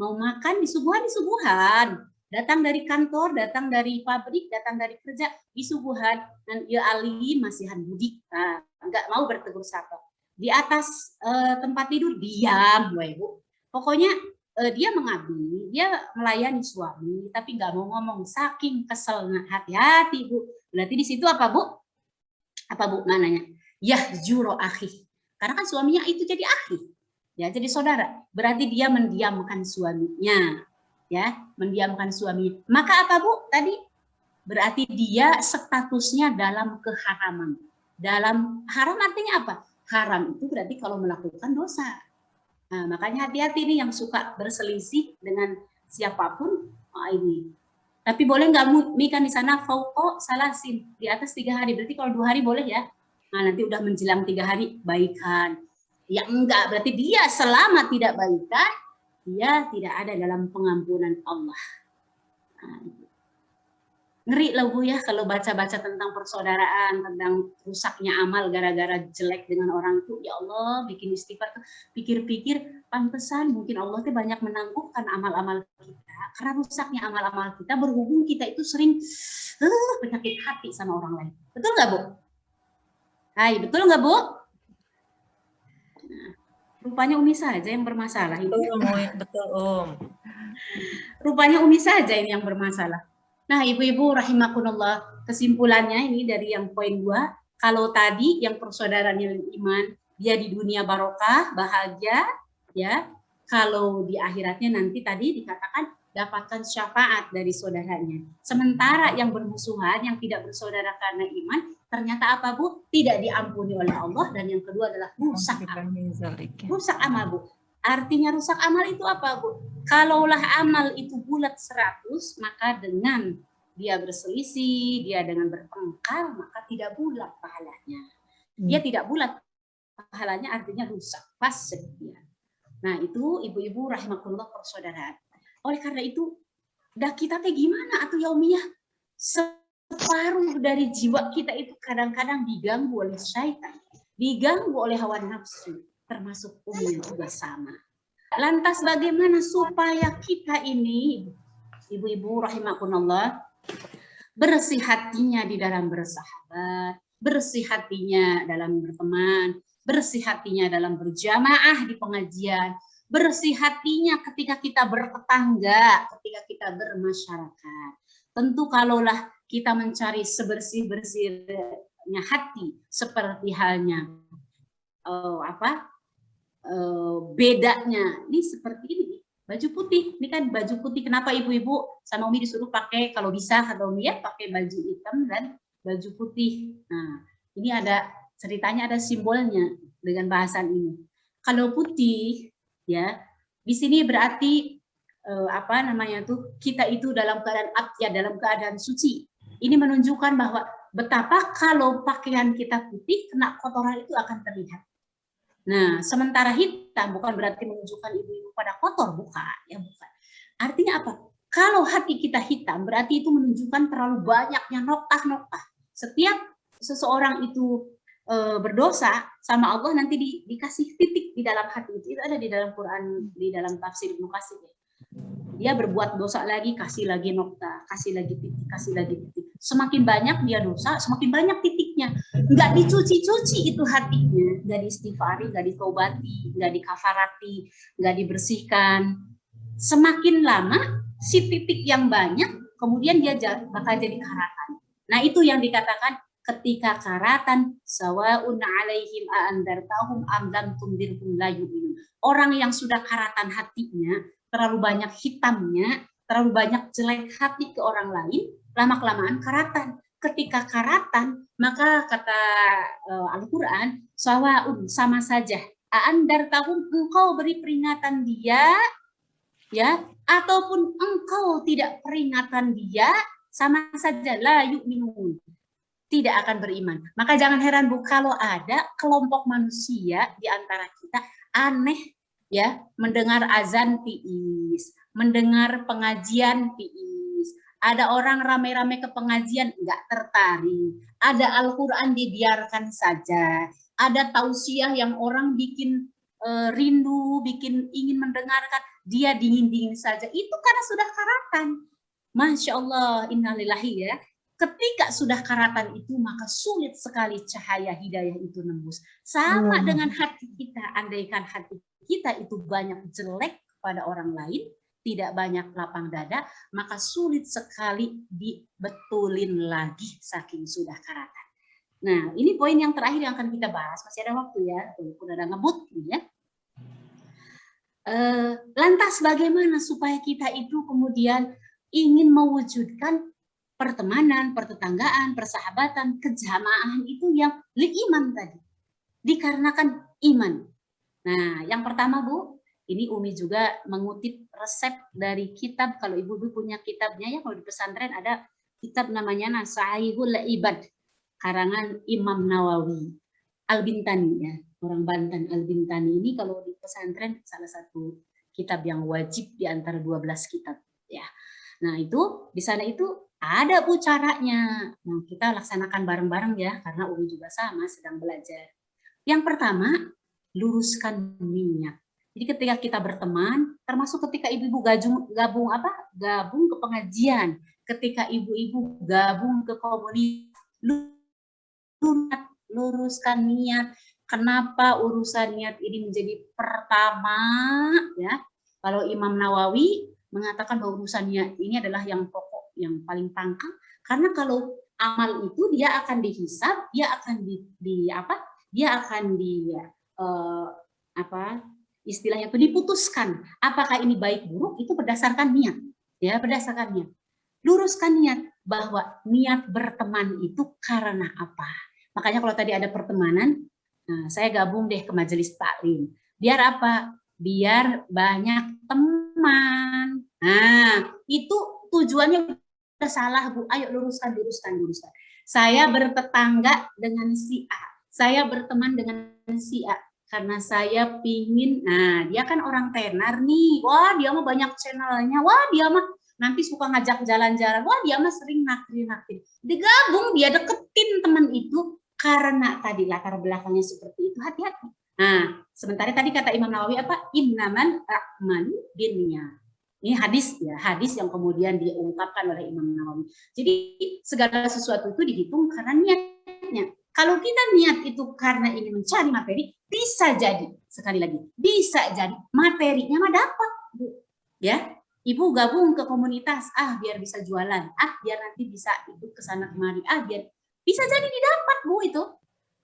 mau makan disuguhan. Datang dari kantor, datang dari pabrik, datang dari kerja, disuguhan. Dan ya Ali masihan budik, nah, enggak mau bertegur sapa. Di atas tempat tidur diam, we Bu. Pokoknya dia mengabdi, dia melayani suami, tapi nggak mau ngomong, saking keselnya. Hati-hati Bu. Berarti di situ apa Bu? Apa Bu mananya? Yahjuro akhi. Karena kan suaminya itu jadi akhi, ya jadi saudara. Berarti dia mendiamkan suaminya, ya mendiamkan suaminya. Maka apa Bu tadi? Berarti dia statusnya dalam keharaman. Dalam haram artinya apa? Haram itu berarti kalau melakukan dosa. Nah, makanya hati-hati nih yang suka berselisih dengan siapapun ini. Tapi boleh nggak Mi kan di sana fauqo salasin, di atas 3 hari. Berarti kalau 2 hari boleh ya. Nah, nanti udah menjelang 3 hari baikan. Ya enggak, berarti dia selama tidak baikan, dia tidak ada dalam pengampunan Allah. Nah, ngeri lah Bu ya kalau baca-baca tentang persaudaraan, tentang rusaknya amal gara-gara jelek dengan orang itu. Ya Allah, bikin istighfar tuh, pikir-pikir pantesan mungkin Allah tuh banyak menangguhkan amal-amal kita karena rusaknya amal-amal kita, berhubung kita itu sering penyakit hati sama orang lain. Betul nggak Bu? Hai, betul nggak Bu? Nah, rupanya Umi saja yang bermasalah ini. Betul. Rupanya Umi saja ini yang bermasalah. Nah, ibu-ibu rahimakumullah, kesimpulannya ini dari yang poin 2, kalau tadi yang persaudaraannya iman, dia di dunia barokah, bahagia, ya. Kalau di akhiratnya nanti tadi dikatakan dapatkan syafaat dari saudaranya. Sementara yang bermusuhan, yang tidak bersaudara karena iman, ternyata apa Bu? Tidak diampuni oleh Allah, dan yang kedua adalah rusak amal. Rusak amal Bu. Artinya rusak amal itu apa Bu? Kalaulah amal itu bulat 100, maka dengan dia berselisih, dia dengan bertengkar, maka tidak bulat pahalanya. Dia tidak bulat pahalanya, artinya rusak, fasik dia. Nah itu ibu-ibu rahimakumullah persaudaraan. Oleh karena itu, dah kita teh gimana atuh yaumiyah? Separuh dari jiwa kita itu kadang-kadang diganggu oleh syaitan, diganggu oleh hawa nafsu, termasuk Umi juga sama. Lantas bagaimana supaya kita ini, ibu-ibu rahimakumullah, bersih hatinya di dalam bersahabat, bersih hatinya dalam berteman, bersih hatinya dalam berjamaah di pengajian, bersih hatinya ketika kita bertetangga, ketika kita bermasyarakat. Tentu kalaulah kita mencari sebersih-bersihnya hati, seperti halnya bedanya, ini seperti ini. Baju putih, ini kan baju putih. Kenapa ibu-ibu sama Umi disuruh pakai, kalau bisa kata Umi ya, pakai baju hitam dan baju putih. Nah, ini ada ceritanya, ada simbolnya dengan bahasan ini. Kalau putih, ya, di sini berarti kita itu dalam keadaan abjad, dalam keadaan suci. Ini menunjukkan bahwa betapa kalau pakaian kita putih, kena kotoran itu akan terlihat. Nah, sementara hitam bukan berarti menunjukkan ibu-ibu pada kotor, bukan, ya bukan. Artinya apa? Kalau hati kita hitam, berarti itu menunjukkan terlalu banyaknya noktah-noktah. Setiap seseorang itu berdosa sama Allah, nanti dikasih titik di dalam hati itu. Itu ada di dalam Quran, di dalam tafsir Ibnu Katsir. Dia berbuat dosa lagi, kasih lagi nokta, kasih lagi titik, kasih lagi titik. Semakin banyak dia dosa, semakin banyak titiknya. Nggak dicuci-cuci itu hatinya, nggak diistighfari, nggak ditobati, nggak dikafarati, nggak dibersihkan. Semakin lama si titik yang banyak, kemudian dia bakal jadi karatan. Nah itu yang dikatakan ketika karatan, sawaun alaihim a'andartahum am lam tundirhum la yu'minun. Orang yang sudah karatan hatinya, terlalu banyak hitamnya, terlalu banyak jelek hati ke orang lain, lama-kelamaan karatan. Ketika karatan, maka kata Al-Quran, sawaun, sama saja. A'andartahum, engkau beri peringatan dia, ya, ataupun engkau tidak peringatan dia, sama saja, la yu'minun, tidak akan beriman. Maka jangan heran Bu, kalau ada kelompok manusia di antara kita aneh, ya, mendengar azan tiis, mendengar pengajian tiis, ada orang rame-rame ke pengajian nggak tertarik, ada Al-Quran dibiarkan saja, ada tausiah yang orang bikin rindu, bikin ingin mendengarkan, dia dingin-dingin saja. Itu karena sudah karatan. Masya Allah, innalillahi ya. Ketika sudah karatan itu, maka sulit sekali cahaya hidayah itu nembus. Sama dengan hati kita, andaikan hati kita itu banyak jelek kepada orang lain, tidak banyak lapang dada, maka sulit sekali dibetulin lagi saking sudah karatan. Nah, ini poin yang terakhir yang akan kita bahas. Masih ada waktu ya, udah ada ngebut ya. Lantas bagaimana supaya kita itu kemudian ingin mewujudkan pertemanan, pertetanggaan, persahabatan, kejamaah itu yang iman tadi. Dikarenakan iman. Nah, yang pertama Bu, ini Umi juga mengutip resep dari kitab, kalau Ibu punya kitabnya ya, kalau di pesantren ada kitab namanya Nasaihul Ibad, karangan Imam Nawawi, Al-Bintani ya, orang Banten. Al-Bintani ini kalau di pesantren salah satu kitab yang wajib di antara 12 kitab ya. Nah, itu di sana itu ada Bu caranya. Nah, kita laksanakan bareng-bareng ya, karena Umi juga sama sedang belajar. Yang pertama, luruskan niat. Jadi ketika kita berteman, termasuk ketika ibu-ibu gabung ke pengajian, ketika ibu-ibu gabung ke komunitas, luruskan niat. Kenapa urusan niat ini menjadi pertama ya? Kalau Imam Nawawi mengatakan bahwa urusan niat ini adalah yang pokok, yang paling pangkal, karena kalau amal itu dia akan dihisab, dia akan istilahnya itu diputuskan apakah ini baik buruk, itu berdasarkan niat ya, berdasarkan niat. Luruskan niat bahwa niat berteman itu karena apa. Makanya kalau tadi ada pertemanan, nah, saya gabung deh ke majelis taklim. Biar apa? Biar banyak teman. Nah, itu tujuannya salah Bu, ayo luruskan. Saya bertetangga dengan si A, saya berteman dengan si A, karena saya pingin, nah dia kan orang tenar nih, wah dia mah banyak channelnya, wah dia mah nanti suka ngajak jalan-jalan, wah dia mah sering naktir, digabung dia deketin teman itu, karena tadi latar belakangnya seperti itu, hati-hati. Nah, sementara tadi kata Imam Nawawi apa? Innamal a'malu binniyat. Ini hadis ya, hadis yang kemudian diungkapkan oleh Imam Nawawi. Jadi segala sesuatu itu dihitung karena niatnya. Kalau kita niat itu karena ingin mencari materi, bisa jadi, sekali lagi, bisa jadi materinya mah dapat, Bu. Ya, Ibu gabung ke komunitas, biar bisa jualan, biar nanti bisa ikut ke sana kemari, biar bisa jadi didapat, Bu, itu.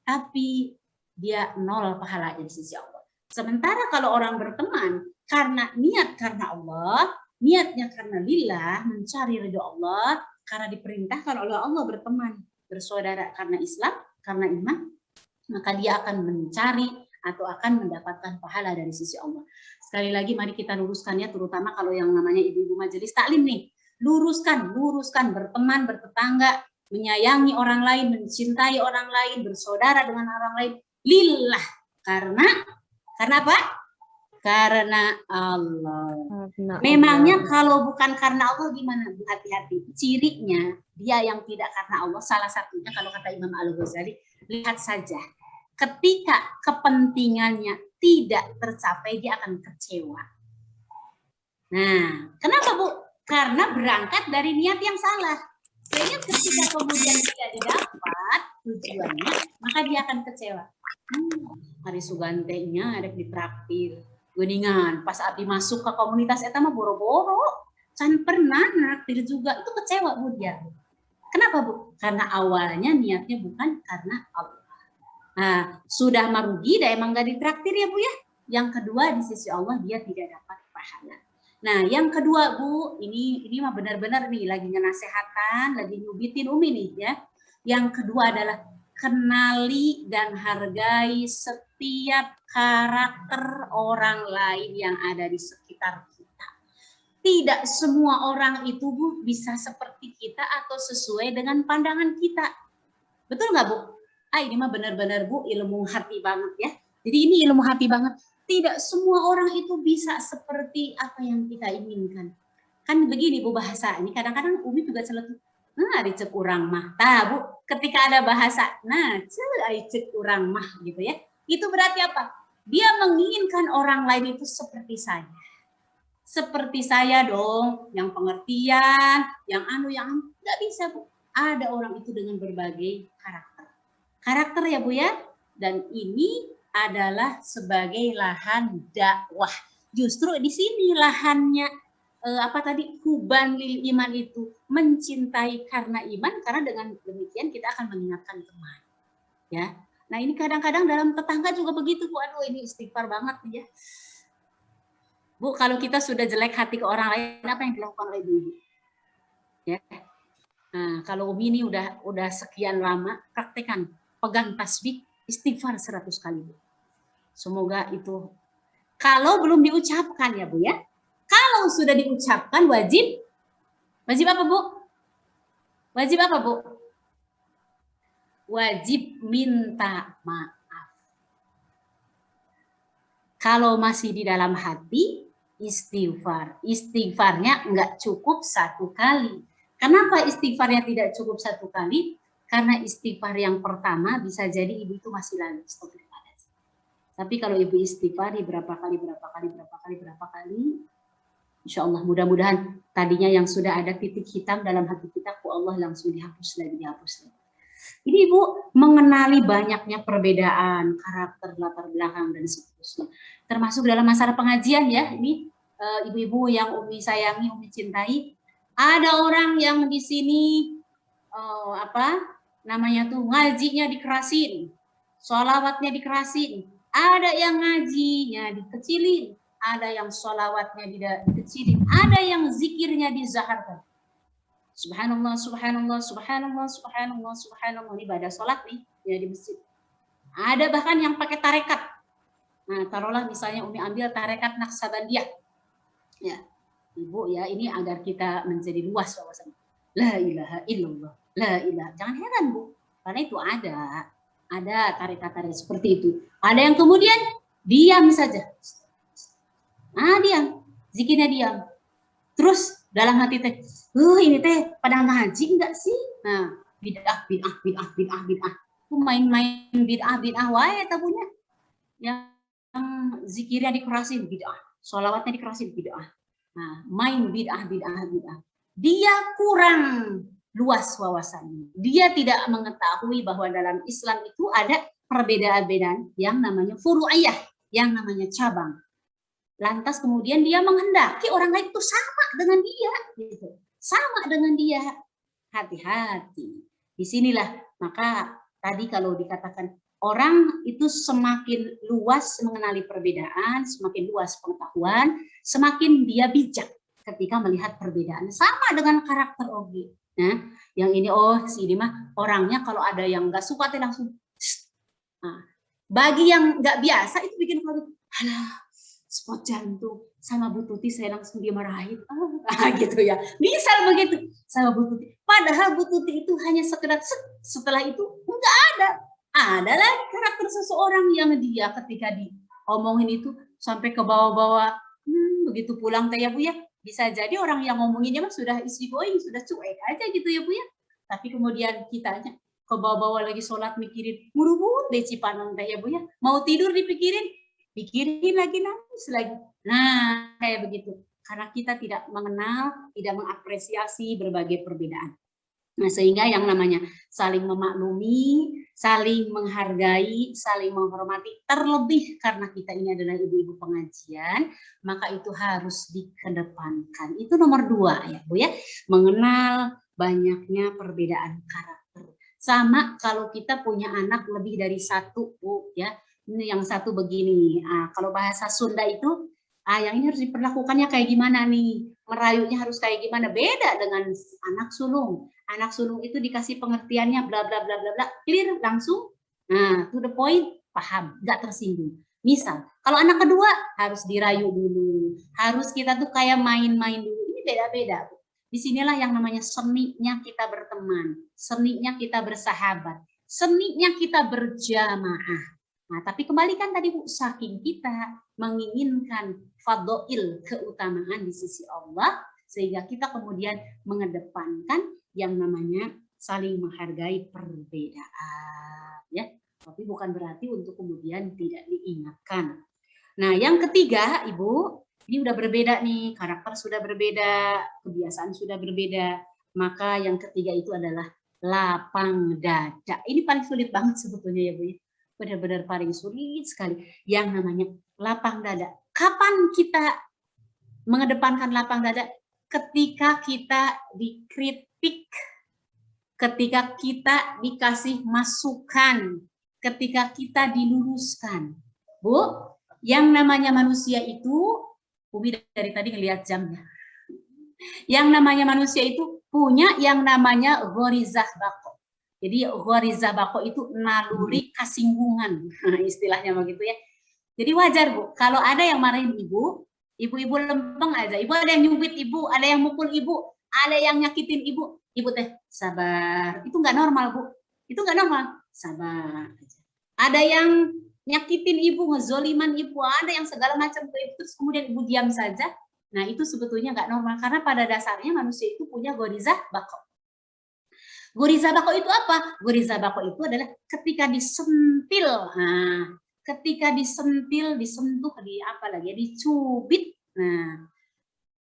Tapi dia nol pahala di sisi Allah. Sementara kalau orang berteman karena niat karena Allah, niatnya karena lillah, mencari ridho Allah, karena diperintahkan oleh Allah berteman, bersaudara karena Islam, karena iman, maka dia akan mencari atau akan mendapatkan pahala dari sisi Allah. Sekali lagi mari kita luruskannya, terutama kalau yang namanya ibu-ibu majelis taklim nih, luruskan, berteman, bertetangga, menyayangi orang lain, mencintai orang lain, bersaudara dengan orang lain, lillah, karena apa? Karena Allah. Memangnya kalau bukan karena Allah gimana? Hati-hati. Cirinya dia yang tidak karena Allah, salah satunya kalau kata Imam Al-Ghazali, lihat saja. Ketika kepentingannya tidak tercapai, dia akan kecewa. Nah, kenapa Bu? Karena berangkat dari niat yang salah. Sehingga ketika kemudian tidak didapat tujuannya, maka dia akan kecewa. Hari sugantenya ada ditraktir. Geningan pas abdi masuk ke komunitas eta mah boro-boro, can pernah naktir juga, itu kecewa Bu dia. Kenapa Bu? Karena awalnya niatnya bukan karena Allah. Nah, sudah merugi, dah emang gak ditraktir ya Bu ya. Yang kedua di sisi Allah dia tidak dapat pahala. Nah, yang kedua Bu, ini mah benar-benar nih lagi ngenasehatan, lagi nyubitin Umi nih ya. Yang kedua adalah kenali dan hargai setiap karakter orang lain yang ada di sekitar kita. Tidak semua orang itu Bu bisa seperti kita atau sesuai dengan pandangan kita. Betul nggak Bu? Ini mah benar-benar Bu ilmu hati banget ya. Jadi ini ilmu hati banget. Tidak semua orang itu bisa seperti apa yang kita inginkan. Kan begini Bu bahasa ini, kadang-kadang Umi juga seletu. Nah, dicek urang mah. Bu, ketika ada bahasa, cek urang mah gitu ya. Itu berarti apa? Dia menginginkan orang lain itu seperti saya. Seperti saya dong, yang pengertian, yang nggak bisa Bu. Ada orang itu dengan berbagai karakter. Karakter ya Bu ya. Dan ini adalah sebagai lahan dakwah. Justru di sini lahannya huban lil iman itu, mencintai karena iman, karena dengan demikian kita akan mengingatkan teman. Ya. Nah, ini kadang-kadang dalam tetangga juga begitu Bu. Aduh, ini istighfar banget nih ya. Bu, kalau kita sudah jelek hati ke orang lain, apa yang dilakukan oleh ibu? Ya. Nah, kalau Umi ini udah sekian lama praktekan, pegang tasbih, istighfar 100 kali Bu. Semoga itu kalau belum diucapkan ya Bu ya. Kalau sudah diucapkan wajib apa Bu? Wajib apa Bu? Wajib minta maaf. Kalau masih di dalam hati, istighfar. Istighfarnya enggak cukup 1 kali. Kenapa istighfarnya tidak cukup 1 kali? Karena istighfar yang pertama bisa jadi ibu itu masih lalai. Tapi kalau ibu istighfar berapa kali, insya Allah mudah-mudahan tadinya yang sudah ada titik hitam dalam hati kita, Allah langsung dihapus lagi. Ini Ibu mengenali banyaknya perbedaan karakter, latar belakang dan seterusnya. Termasuk dalam masalah pengajian ya, ini ibu-ibu yang Umi sayangi, Umi cintai. Ada orang yang di sini ngajinya dikerasin, sholawatnya dikerasin. Ada yang ngajinya dikecilin, ada yang sholawatnya dikecilin, ada yang zikirnya dizaharkan. Subhanallah, subhanallah, subhanallah, subhanallah, subhanallah. Ini ibadah sholat nih ya di masjid. Ada bahkan yang pakai tarekat. Nah, taruhlah misalnya Umi ambil tarekat Naqsabandiyah. Ya, Ibu ya, ini agar kita menjadi luas wawasan. La ilaha illallah, la ilaha. Jangan heran Bu, karena itu ada tarekat-tarekat seperti itu. Ada yang kemudian diam saja. Diam, zikirnya diam. Terus dalam hati teh, ini teh pada ngaji enggak sih? Nah, bid'ah. Itu main-main bid'ah wae tabunya. Yang zikirnya dikerasin bid'ah, sholawatnya dikerasin bid'ah. Nah, main bid'ah. Dia kurang luas wawasannya. Dia tidak mengetahui bahwa dalam Islam itu ada perbedaan-perbedaan yang namanya furu'iyah, yang namanya cabang. Lantas kemudian dia menghendaki orang lain itu sama dengan dia, gitu. Sama dengan dia. Hati-hati. Disinilah maka tadi kalau dikatakan orang itu semakin luas mengenali perbedaan, semakin luas pengetahuan, semakin dia bijak ketika melihat perbedaan. Sama dengan karakter Ogi. Nah, yang ini si ini mah orangnya kalau ada yang nggak suka tuh langsung. Nah, bagi yang nggak biasa itu bikin kalau alah, spot jantung sama Bu Tuti saya langsung dimarahin. Gitu ya. Misal begitu sama Bu Tuti. Padahal Bu Tuti itu hanya sekedar setelah itu enggak ada. Adalah karakter seseorang yang dia ketika diomongin itu sampai ke bawah-bawah. Begitu pulang teh ya Bu ya. Bisa jadi orang yang ngomonginnya mah sudah easy going, sudah cuek aja gitu ya Bu ya. Tapi kemudian kitanya ke bawah-bawah lagi sholat mikirin murubut deh Cipanong teh ya Bu ya. Mau tidur pikirin lagi, nangis lagi. Nah, kayak begitu. Karena kita tidak mengenal, tidak mengapresiasi berbagai perbedaan. Nah, sehingga yang namanya saling memaklumi, saling menghargai, saling menghormati, terlebih karena kita ini adalah ibu-ibu pengajian, maka itu harus dikedepankan. Itu nomor 2 ya Bu ya, mengenal banyaknya perbedaan karakter. Sama kalau kita punya anak lebih dari 1 Bu ya, ini yang satu begini, kalau bahasa Sunda itu, yang ini harus diperlakukannya kayak gimana nih, merayunya harus kayak gimana, beda dengan anak sulung. Anak sulung itu dikasih pengertiannya bla bla bla bla bla, clear langsung, nah to the point, paham, nggak tersinggung. Misal, kalau anak kedua harus dirayu dulu, harus kita tuh kayak main-main dulu, ini beda-beda. Disinilah yang namanya seninya kita berteman, seninya kita bersahabat, seninya kita berjamaah. Nah, tapi kembalikan tadi Bu, saking kita menginginkan fadhil, keutamaan di sisi Allah, sehingga kita kemudian mengedepankan yang namanya saling menghargai perbedaan, ya. Tapi bukan berarti untuk kemudian tidak diingatkan. Nah, yang ketiga, Ibu, ini udah berbeda nih, karakter sudah berbeda, kebiasaan sudah berbeda. Maka yang ketiga itu adalah lapang dada. Ini paling sulit banget sebetulnya ya Bu ya. Benar-benar paling sulit sekali yang namanya lapang dada. Kapan kita mengedepankan lapang dada? Ketika kita dikritik, ketika kita dikasih masukan, ketika kita diluruskan. Bu, yang namanya manusia itu, Umi dari tadi ngelihat jamnya. Yang namanya manusia itu punya yang namanya ghorizah bako. Jadi ghorizah bako itu naluri kasinggungan, istilahnya begitu ya. Jadi wajar Bu, kalau ada yang marahin ibu-ibu lempeng aja, ibu ada yang nyubit ibu, ada yang mukul ibu, ada yang nyakitin ibu teh sabar, itu nggak normal Bu, itu nggak normal, sabar. Ada yang nyakitin ibu, ngezoliman ibu, ada yang segala macam ke ibu, terus kemudian ibu diam saja. Nah itu sebetulnya nggak normal, karena pada dasarnya manusia itu punya ghorizah bako. Ghorizah bako itu apa? Ghorizah bako itu adalah ketika disentil, ketika disentil, disentuh, dicubit, nah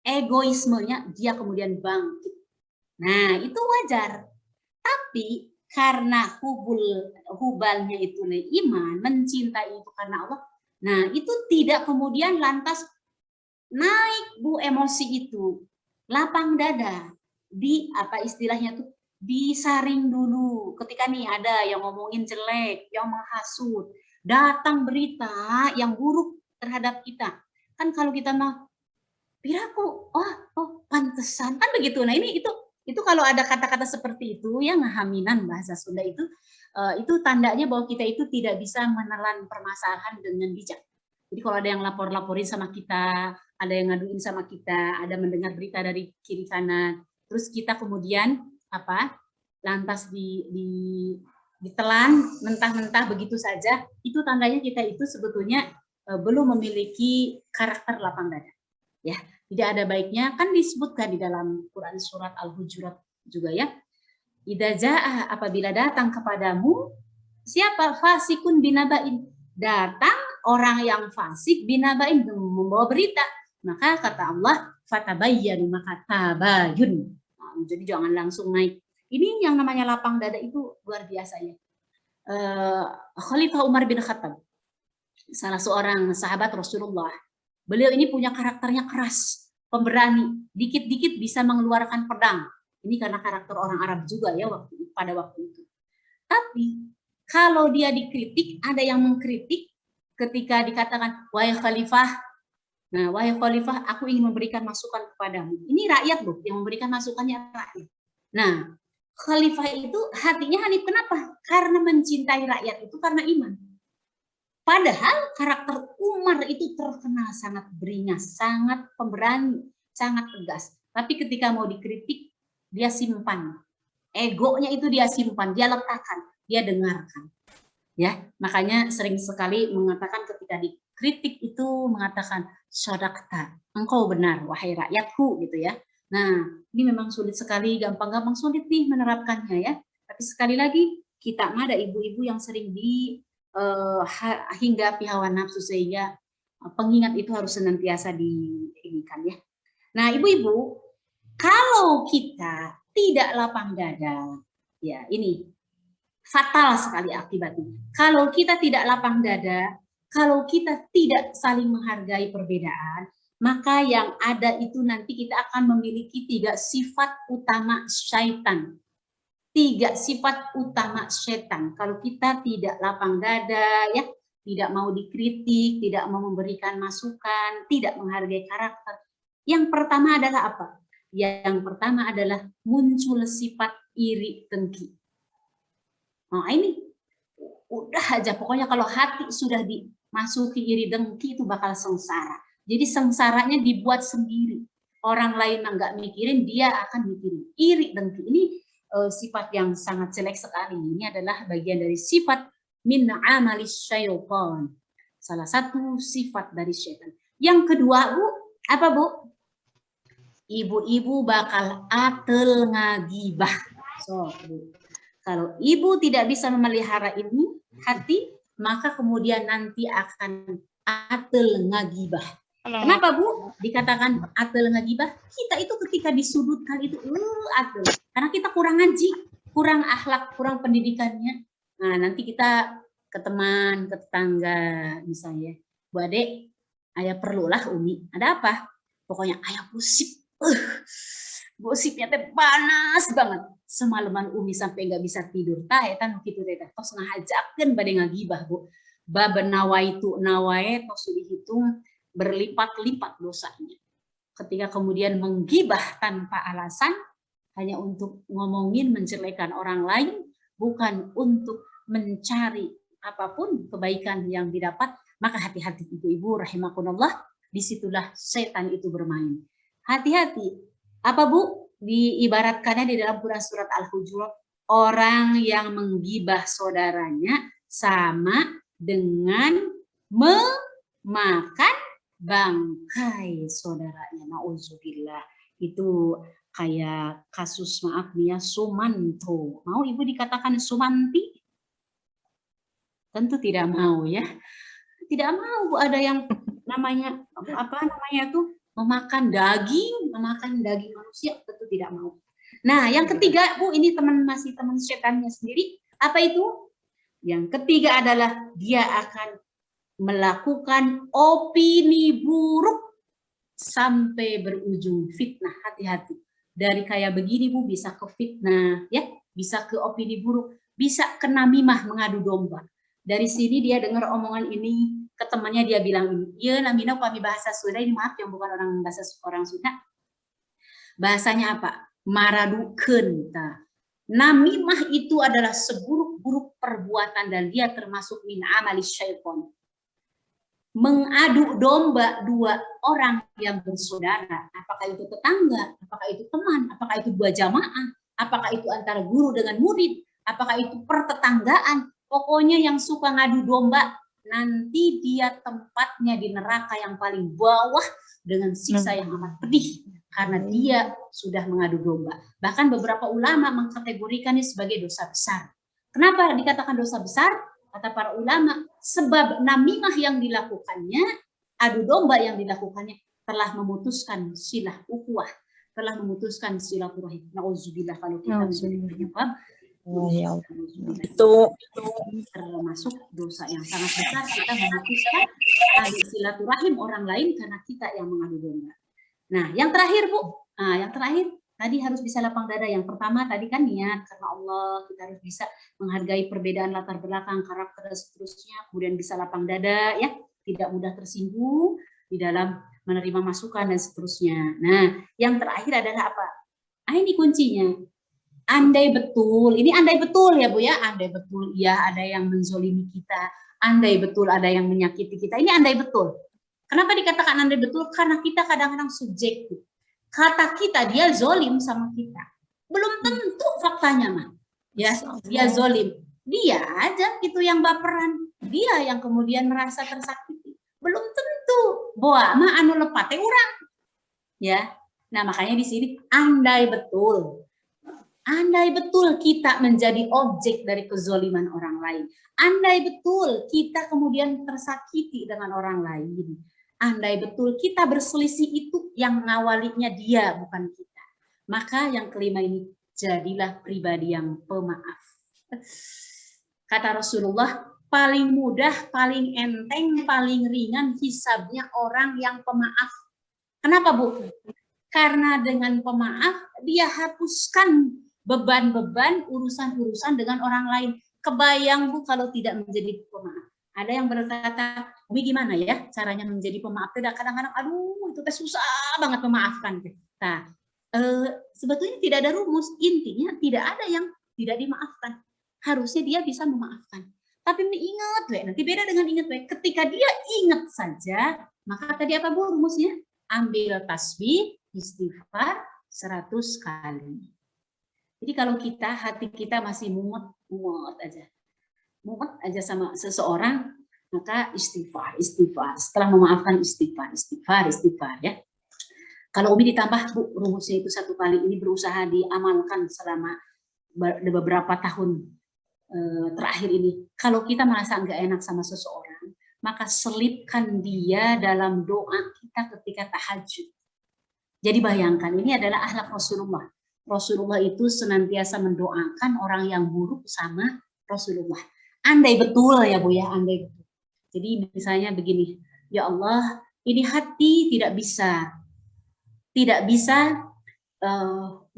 egoismenya dia kemudian bangkit. Nah itu wajar. Tapi karena hubalnya itu iman, mencintai itu karena Allah, nah itu tidak kemudian lantas naik Bu emosi itu, lapang dada, di apa istilahnya tuh, disaring dulu. Ketika nih ada yang ngomongin jelek, yang menghasut, datang berita yang buruk terhadap kita, kan kalau kita mah piraku, oh pantesan, kan begitu. Nah ini itu kalau ada kata-kata seperti itu yang ngahaminan bahasa Sunda itu tandanya bahwa kita itu tidak bisa menelan permasalahan dengan bijak. Jadi kalau ada yang laporin sama kita, ada yang ngaduin sama kita, ada mendengar berita dari kiri kanan, terus kita kemudian lantas ditelan mentah-mentah begitu saja, itu tandanya kita itu sebetulnya belum memiliki karakter lapang dada. Ya, tidak ada baiknya, kan disebutkan di dalam Quran surat Al-Hujurat juga ya. Idza jaa, apabila datang kepadamu siapa? Fasikun binaba'in, datang orang yang fasik binaba'in, membawa berita, maka kata Allah fatabayyanu, maka tabayun. Nah, jadi jangan langsung naik. Ini yang namanya lapang dada itu luar biasa ya. Khalifah Umar bin Khattab, salah seorang sahabat Rasulullah. Beliau ini punya karakternya keras, pemberani, dikit-dikit bisa mengeluarkan pedang. Ini karena karakter orang Arab juga ya pada waktu itu. Tapi kalau dia dikritik, ada yang mengkritik ketika dikatakan, wahai khalifah, nah wahai khalifah, aku ingin memberikan masukan kepadamu. Ini rakyat loh, yang memberikan masukannya rakyat. Nah, khalifah itu hatinya hanif, kenapa? Karena mencintai rakyat itu karena iman. Padahal karakter Umar itu terkenal sangat beringas, sangat pemberani, sangat tegas. Tapi ketika mau dikritik, dia simpan. Egonya itu dia simpan, dia letakkan, dia dengarkan. Ya, makanya sering sekali mengatakan ketika dikritik itu mengatakan sadaqta, engkau benar wahai rakyatku gitu ya. Nah, ini memang sulit sekali, gampang-gampang sulit nih menerapkannya ya. Tapi sekali lagi kita ada ibu-ibu yang sering hinggapi hawa nafsu, sehingga pengingat itu harus senantiasa diinginkan ya. Nah, ibu-ibu, kalau kita tidak lapang dada, ya ini fatal sekali akibatnya. Kalau kita tidak lapang dada, kalau kita tidak saling menghargai perbedaan, maka yang ada itu nanti kita akan memiliki 3 sifat utama syaitan. 3 sifat utama setan. Kalau kita tidak lapang dada, ya, tidak mau dikritik, tidak mau memberikan masukan, tidak menghargai karakter. Yang pertama adalah apa? Yang pertama adalah muncul sifat iri dengki. Nah, ini udah aja, pokoknya kalau hati sudah dimasuki iri dengki itu bakal sengsara. Jadi sengsaranya dibuat sendiri. Orang lain nggak mikirin, dia akan mikirin. Iri dengki ini sifat yang sangat jelek sekali. Ini adalah bagian dari sifat min amalis syaitan. Salah satu sifat dari syaitan. Yang kedua, Bu, apa Bu? Ibu-ibu bakal atel ngagibah. So, Bu, kalau ibu tidak bisa memelihara ini hati, maka kemudian nanti akan atel ngagibah. Kenapa Bu dikatakan atel ngagibah? Kita itu ketika disudutkan itu atel. Karena kita kurang ngaji, kurang akhlak, kurang pendidikannya. Nah, nanti kita ke teman, ke tetangga misalnya. Bu Adek, ayah perlulah Umi. Ada apa? Pokoknya ayah gosip. Gosipnya teh panas banget. Semalaman Umi sampai nggak bisa tidur. Tah eta nu kitu teh tos ngahajakeun bade ngagibah, Bu. Baben nawaitu nawae tos dihitung berlipat-lipat dosanya. Ketika kemudian menggibah tanpa alasan, hanya untuk ngomongin, menjelekan orang lain, bukan untuk mencari apapun kebaikan yang didapat, maka hati-hati ibu-ibu rahimakumullah, disitulah setan itu bermain. Hati-hati. Apa Bu? Diibaratkannya di dalam Quran surat Al-Hujurat, orang yang menggibah saudaranya sama dengan memakan bangkai saudaranya. Nauzubillah. Itu kayak kasus, maaf nih ya, Sumanto. Mau ibu dikatakan Sumanti? Tentu tidak mau ya. Tidak mau Bu, ada yang namanya tuh memakan daging manusia, tentu tidak mau. Nah, yang ketiga Bu, ini masih teman setannya sendiri. Apa itu? Yang ketiga adalah dia akan melakukan opini buruk sampai berujung fitnah. Hati-hati. Dari kayak begini Bu bisa ke fitnah, ya, bisa ke opini buruk, bisa ke namimah, mengadu domba. Dari sini dia dengar omongan ini, ke temannya dia bilang ini, iya namina kami bahasa Sunda, ini maaf yang bukan orang Sunda. Bahasanya apa? Maradukeun. Namimah itu adalah seburuk-buruk perbuatan dan dia termasuk min amalis syaitan. mengadu domba dua orang yang bersaudara, apakah itu tetangga, apakah itu teman, apakah itu dua jamaah, apakah itu antara guru dengan murid, apakah itu pertetanggaan, pokoknya yang suka ngadu domba, nanti dia tempatnya di neraka yang paling bawah dengan siksa yang amat pedih, karena dia sudah mengadu domba. Bahkan beberapa ulama mengkategorikannya sebagai dosa besar. Kenapa dikatakan dosa besar? Kata para ulama, sebab namimah yang dilakukannya, adu domba yang dilakukannya, telah memutuskan silah ukhuwah, telah memutuskan silaturahim. Nauzubillah kalau kita menyebab itu termasuk dosa yang sangat besar, kita memutuskan silaturahim orang lain karena kita yang mengadu domba. Nah, yang terakhir Bu, yang terakhir tadi harus bisa lapang dada. Yang pertama tadi kan niat karena Allah, kita harus bisa menghargai perbedaan latar belakang, karakter dan seterusnya, kemudian bisa lapang dada ya, tidak mudah tersinggung di dalam menerima masukan dan seterusnya. Nah, yang terakhir adalah apa? Ini kuncinya. Andai betul, ini andai betul ya Bu ya, andai betul ya ada yang menzolimi kita, andai betul ada yang menyakiti kita, ini andai betul. Kenapa dikatakan andai betul? Karena kita kadang-kadang subjektif. Kata kita dia zolim sama kita, belum tentu faktanya mah ya dia zolim, dia aja itu yang baperan, dia yang kemudian merasa tersakiti, belum tentu bahwa mah anu lepate urang ya. Nah makanya di sini andai betul kita menjadi objek dari kezoliman orang lain, andai betul kita kemudian tersakiti dengan orang lain, andai betul kita berselisih itu yang mengawalinya dia bukan kita, maka yang kelima ini, jadilah pribadi yang pemaaf. Kata Rasulullah, paling mudah, paling enteng, paling ringan hisabnya orang yang pemaaf. Kenapa Bu? Karena dengan pemaaf dia hapuskan beban-beban urusan-urusan dengan orang lain. Kebayang Bu kalau tidak menjadi pemaaf. Ada yang berkata, Umi gimana ya caranya menjadi pemaaf? Tidak, kadang-kadang aduh itu susah banget memaafkan. Nah, sebetulnya tidak ada rumus, intinya tidak ada yang tidak dimaafkan. Harusnya dia bisa memaafkan. Tapi ingat, nanti beda dengan ingat. Ketika dia ingat saja, maka tadi apa Bu rumusnya? Ambil tasbih, istighfar 100 kali. Jadi kalau hati kita masih mumet aja sama seseorang, maka istighfar. Setelah memaafkan istighfar ya. Kalau Umi ditambah Bu, rumusnya itu 1 kali, ini berusaha diamalkan selama beberapa tahun terakhir ini. Kalau kita merasa nggak enak sama seseorang, maka selipkan dia dalam doa kita ketika tahajud. Jadi bayangkan, ini adalah akhlak Rasulullah. Rasulullah itu senantiasa mendoakan orang yang buruk sama Rasulullah. Andai betul ya Bu ya, andai betul. Jadi misalnya begini, ya Allah, ini hati tidak bisa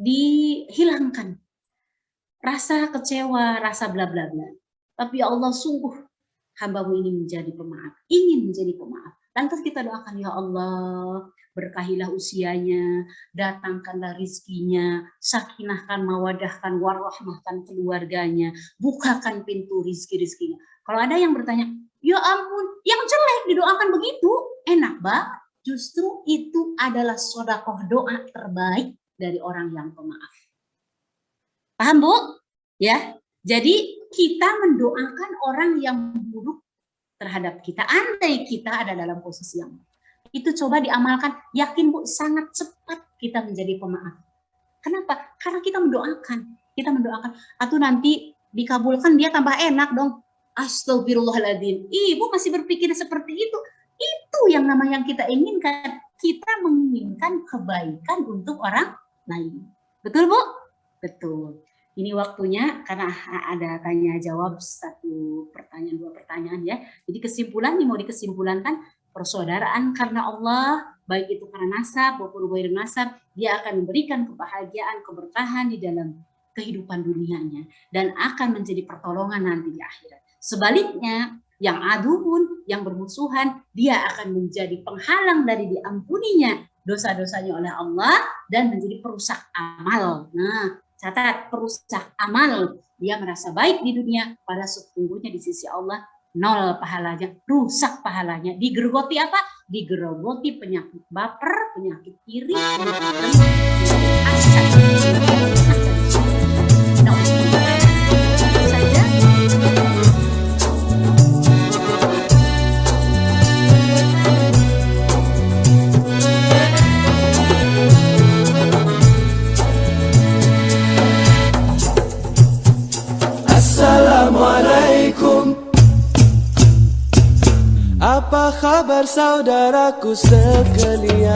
dihilangkan. Rasa kecewa, rasa bla bla bla. Tapi ya Allah, sungguh hamba-Mu ini ingin menjadi pemaaf. Lantas kita doakan, ya Allah, berkahilah usianya, datangkanlah rizkinya, sakinahkan, mawadahkan, warahmahkan keluarganya, bukakan pintu rizki-rizkinya. Kalau ada yang bertanya, ya ampun, yang jelek didoakan begitu, enak banget. Justru itu adalah sedekah doa terbaik dari orang yang pemaaf. Paham Bu? Ya, jadi kita mendoakan orang yang buruk terhadap kita, andai kita ada dalam posisi yang itu, coba diamalkan, yakin Bu, sangat cepat kita menjadi pemaaf. Kenapa? Karena kita mendoakan, atau nanti dikabulkan dia tambah enak dong. Astagfirullahaladzim, Ibu masih berpikir seperti itu yang namanya yang kita inginkan. Kita menginginkan kebaikan untuk orang lain. Betul Bu? Betul. Ini waktunya karena ada tanya jawab 1 pertanyaan 2 pertanyaan ya. Jadi kesimpulan nih, mau dikesimpulankan, persaudaraan karena Allah, baik itu karena nasab maupun ghairi nasab, dia akan memberikan kebahagiaan, keberkahan di dalam kehidupan dunianya dan akan menjadi pertolongan nanti di akhirat. Sebaliknya, yang aduhun, yang bermusuhan, dia akan menjadi penghalang dari diampuninya dosa-dosanya oleh Allah dan menjadi perusak amal. Nah, catat, perusak amal. Dia merasa baik di dunia, pada sesungguhnya di sisi Allah nol pahalanya, rusak pahalanya. Digerogoti apa? Digerogoti penyakit baper, penyakit iri, penyakit hasad. Nah, itu saja. Assalamualaikum. Apa kabar saudaraku sekalian?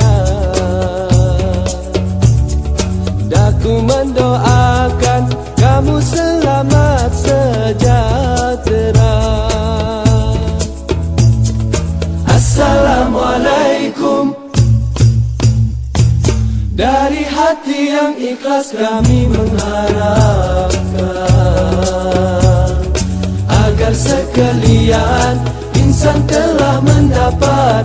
Daku mendoakan kamu selamat sejahtera. Assalamualaikum. Dari hati yang ikhlas kami mengharapkan agar sekalian insan telah mendapat